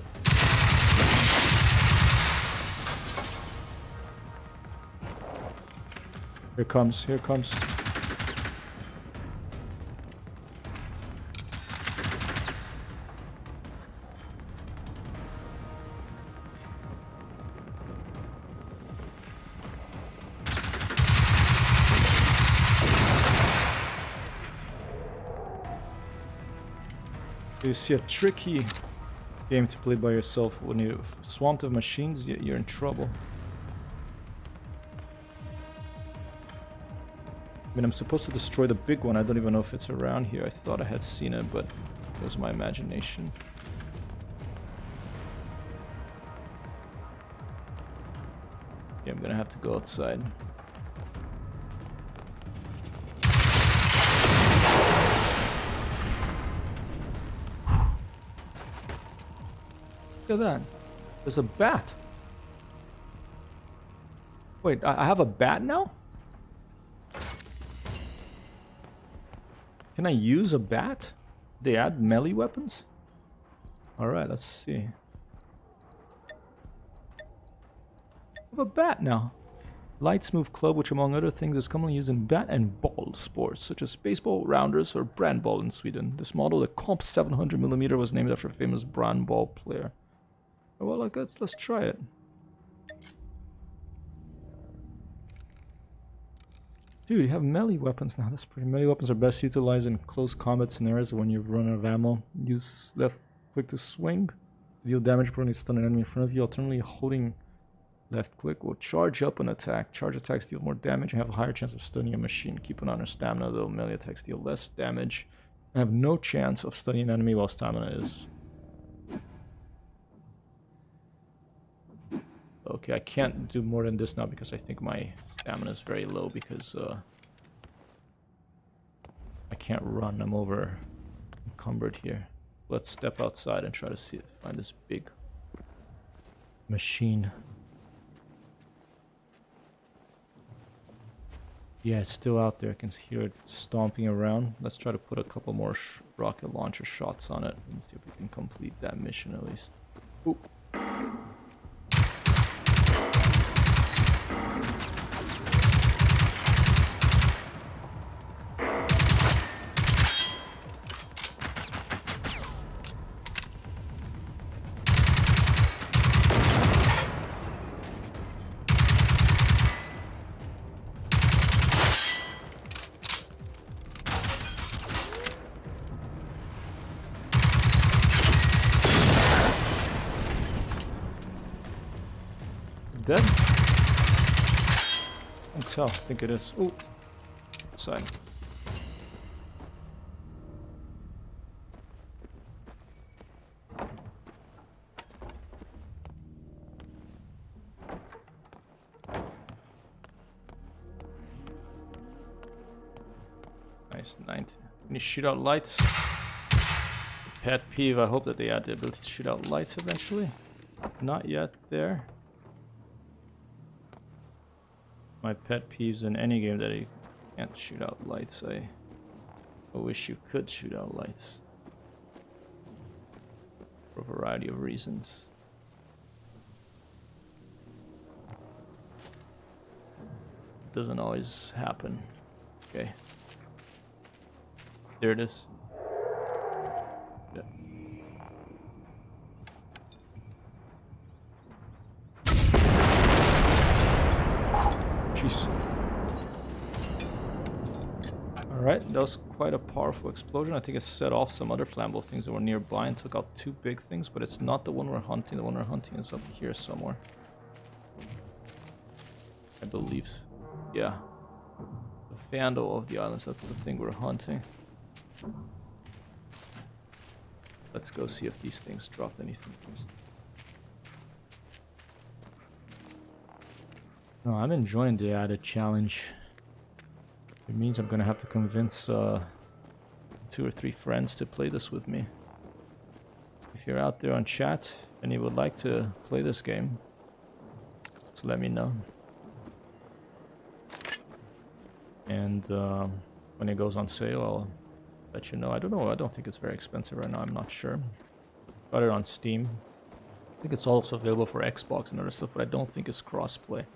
Here comes, here comes. You see, a tricky game to play by yourself. When you're swamped of machines, you're in trouble. I mean, I'm supposed to destroy the big one. I don't even know if it's around here. I thought I had seen it, but it was my imagination. Yeah, I'm gonna have to go outside. Look at that. There's a bat. Wait, I have a bat now? Can I use a bat? They add melee weapons? Alright, let's see. I have a bat now. Light Smooth Club, which among other things is commonly used in bat and ball sports, such as baseball, rounders, or brandball in Sweden. This model, the Comp 700mm, was named after a famous brandball player. Well, let's try it. Dude, you have melee weapons now. That's pretty. Melee weapons are best utilized in close combat scenarios when you run out of ammo. Use left click to swing. Deal damage when you stun an enemy in front of you. Alternatively, holding left click will charge up an attack. Charge attacks deal more damage and have a higher chance of stunning a machine. Keep an eye on your stamina, though melee attacks deal less damage and have no chance of stunning an enemy while stamina is. Okay, I can't do more than this now because I think my stamina is very low because I can't run. I'm over encumbered here. Let's step outside and try to find this big machine. Yeah, it's still out there. I can hear it stomping around. Let's try to put a couple more rocket launcher shots on it and see if we can complete that mission at least. Ooh. Dead? I can't tell. I think it is. Ooh. Side. Nice, 90. Can you shoot out lights? Pet peeve, I hope that they add the ability to shoot out lights eventually. Not yet there. My pet peeves in any game that you can't shoot out lights. I wish you could shoot out lights. variety of reasons. It doesn't always happen. Okay. There it is. Yeah. Jeez. Alright, that was quite a powerful explosion. I think it set off some other flammable things that were nearby and took out 2 big things, but it's not the one we're hunting. The one we're hunting is up here somewhere. I believe. Yeah. The Vandal of the islands, that's the thing we're hunting. Let's go see if these things dropped anything first. No, I'm enjoying the added challenge. It means I'm gonna have to convince 2 or 3 friends to play this with me. If you're out there on chat and you would like to play this game, just let me know. And when it goes on sale, I'll let you know. I don't know. I don't think it's very expensive right now. I'm not sure. Got it on Steam. I think it's also available for Xbox and other stuff, but I don't think it's crossplay.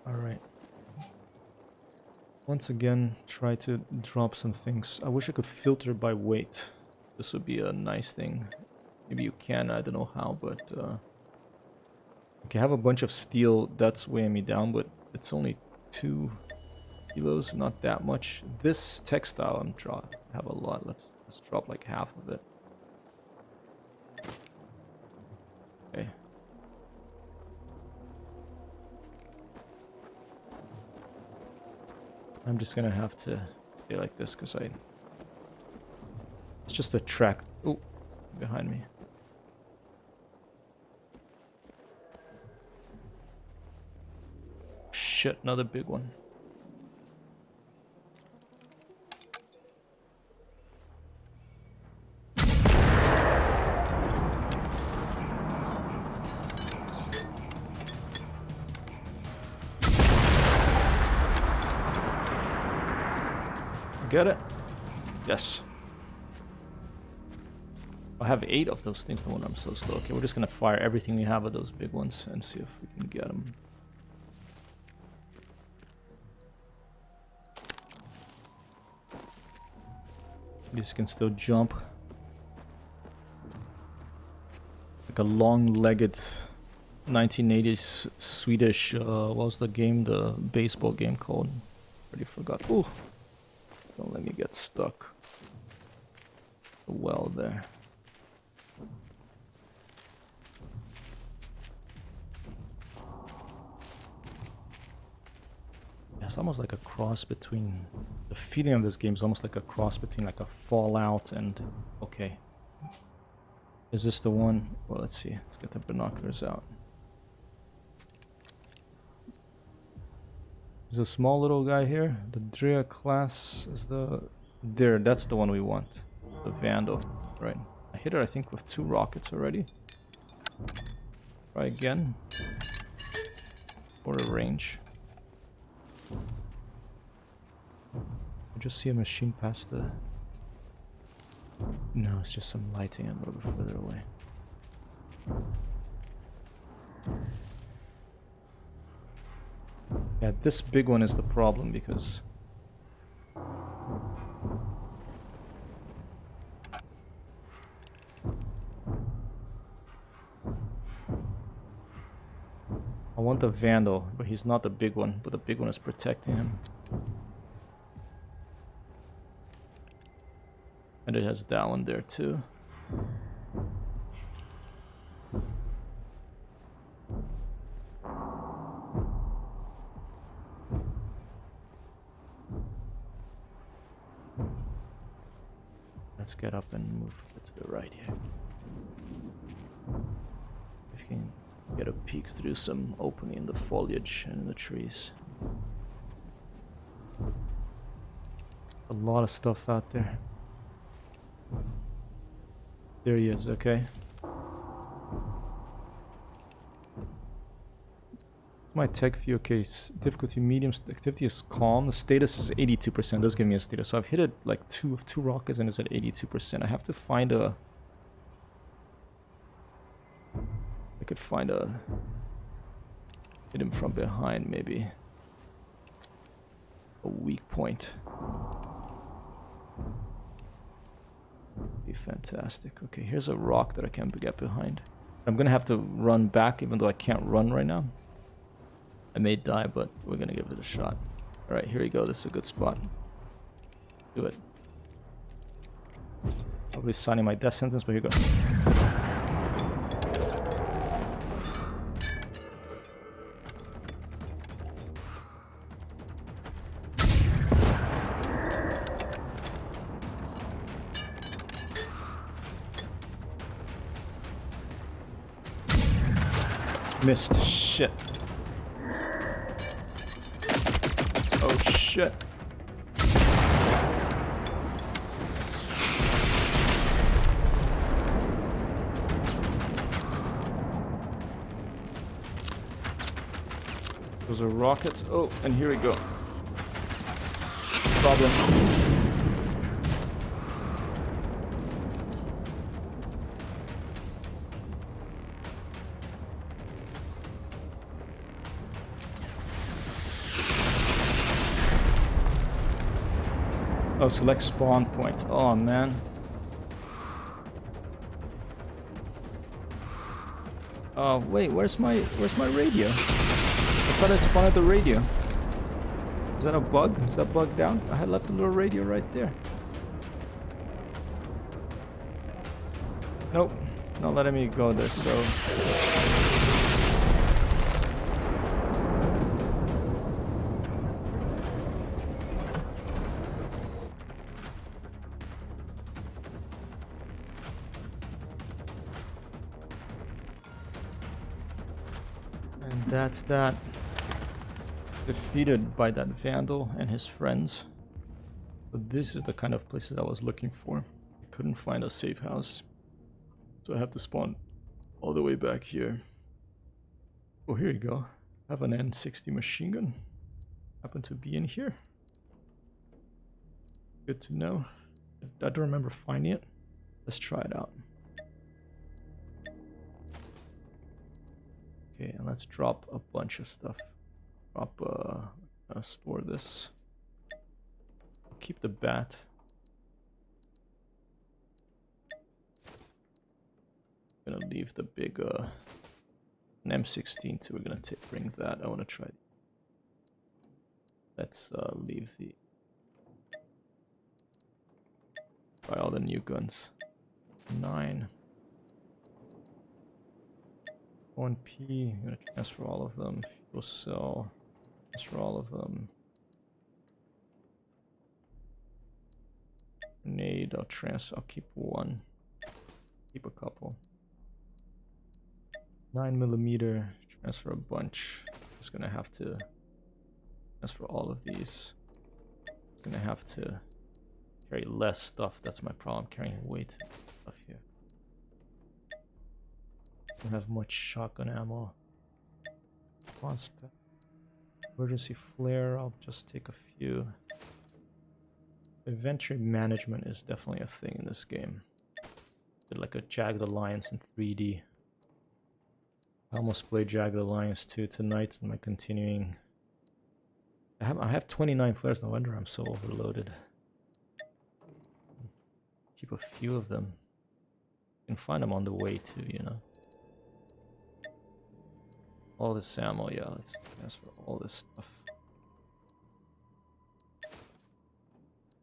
Alright. Once again, try to drop some things. I wish I could filter by weight. This would be a nice thing. Maybe you can, I don't know how, but... Okay, I have a bunch of steel that's weighing me down, but it's only 2 kilos, not that much. This textile I have a lot. Let's drop like half of it. Okay. I'm just gonna have to stay like this because it's just a track. Oh, behind me. Shit, another big one. Get it? Yes. I have 8 of those things. No wonder I'm so slow. Okay, we're just gonna fire everything we have of those big ones and see if we can get them. These can still jump. Like a long-legged 1980s Swedish, what was the game, the baseball game called? Already forgot. Ooh. Don't let me get stuck. The well there. It's almost like a cross between... The feeling of this game is almost like a cross between like a Fallout and... Okay. Is this the one? Well, let's see. Let's get the binoculars out. There's a small little guy here. The Drea class is the... There, that's the one we want. The Vandal. Right. I hit her, I think, with 2 rockets already. Try again. For a range. I just see a machine past the... No, it's just some lighting a little bit further away. Yeah, this big one is the problem because... I want the Vandal, but he's not the big one, but the big one is protecting him. And it has that one there too. Let's get up and move to the right here. If you can get a peek through some opening in the foliage and the trees. A lot of stuff out there. There he is, okay. my tech view? Okay, difficulty medium, activity is calm. The status is 82%. Does give me a status. So I've hit it like two rockets and it's at 82%. I have to find a... I could find a... Hit him from behind, maybe. A weak point. Be fantastic. Okay, here's a rock that I can get behind. I'm gonna have to run back, even though I can't run right now. I may die, but we're gonna give it a shot. Alright, here we go. This is a good spot. Do it. Probably signing my death sentence, but here we go. Missed. Shit. Oh shit. Those are rockets. Oh, and here we go. Problem. Oh, select spawn point. Oh man. Oh wait, where's my radio? I thought I spawned at the radio. Is that a bug? Is that bugged down? I had left a little radio right there. Nope, not letting me go there, so... That's that. Defeated by that vandal and his friends. But this is the kind of places I was looking for. I couldn't find a safe house. So I have to spawn all the way back here. Oh, here you go. I have an N60 machine gun. Happen to be in here. Good to know. I don't remember finding it. Let's try it out. Okay, and let's drop a bunch of stuff. Store this. I'll keep the bat. I'm gonna leave the big an M16 too. We're gonna bring that. I wanna try. Let's leave the. Try all the new guns. 9. 1P, I'm gonna transfer all of them. Fuel cell, transfer all of them. Grenade, I'll keep one. Keep a couple. 9mm, transfer a bunch. Just gonna have to transfer all of these. Gonna have to carry less stuff. That's my problem, carrying way too much stuff here. Don't have much shotgun ammo. Emergency flare, I'll just take a few. Inventory management is definitely a thing in this game. Did like a Jagged Alliance in 3D. I almost played Jagged Alliance 2 tonight in my continuing. I have 29 flares, no wonder I'm so overloaded. Keep a few of them. You can find them on the way too, you know. All this ammo, yeah, let's transfer all this stuff.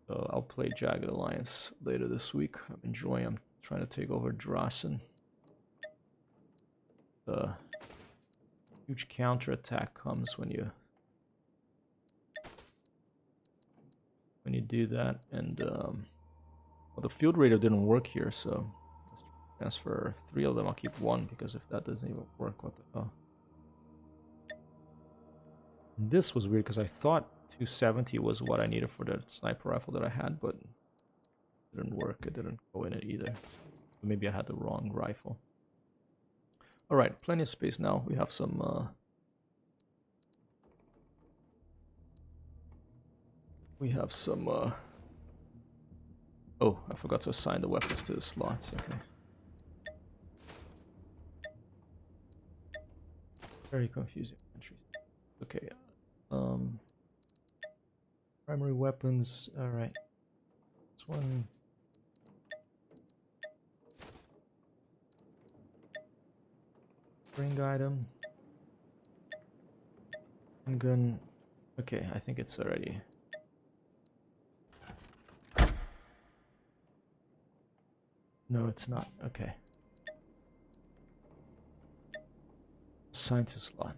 So I'll play Jagged Alliance later this week. I'm trying to take over Drasen. The huge counterattack comes when you do that, and well, the field radio didn't work here, so let's transfer 3 of them. I'll keep 1 because if that doesn't even work, what the hell? This was weird because I thought 270 was what I needed for the sniper rifle that I had, but it didn't work. It didn't go in it either. So maybe I had the wrong rifle. Alright, plenty of space now. We have some We have some oh, I forgot to assign the weapons to the slots. Okay. Very confusing entries. Okay. Primary weapons. All right. This one. Spring item. Gun. Okay, I think it's already. No, it's not. Okay. Scientist slot.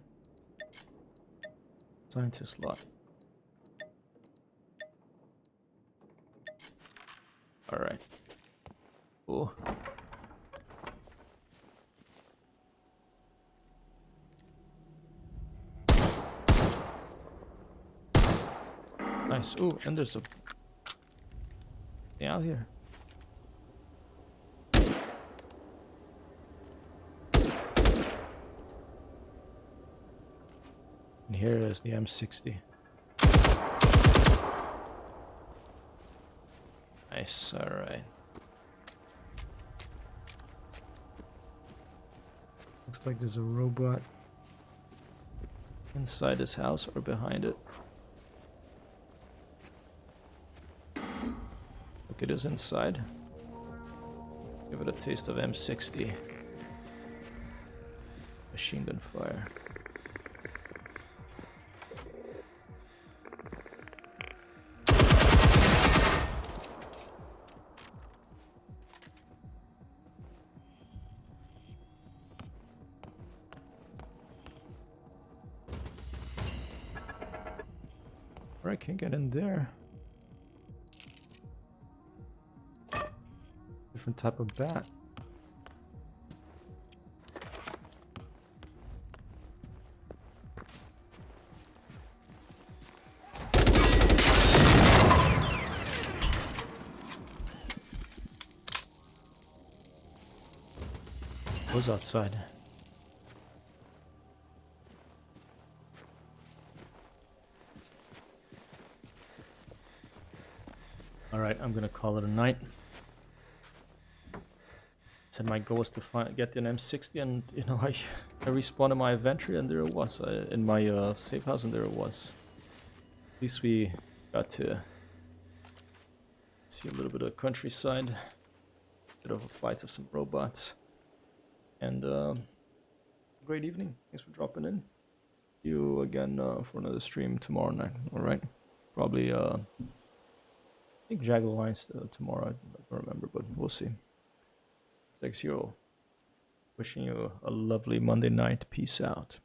Scientist slot. Alright. Cool. Nice. Ooh, and there's a thing out here. And here is the M60. Nice, alright. Looks like there's a robot inside this house or behind it. Look, it is inside. Give it a taste of M60. Machine gun fire. I can't get in there. Different type of bat. Was outside. Alright, I'm gonna call it a night. Said my goal was to get an M60, and you know, I respawned in my inventory and there it was. In my safe house, and there it was. At least we got to see a little bit of countryside. Bit of a fight of some robots. And great evening. Thanks for dropping in. See you again for another stream tomorrow night. Alright. Probably I think Jagged Alliance tomorrow. I don't remember, but we'll see. HyperTextHero. Wishing you a lovely Monday night. Peace out.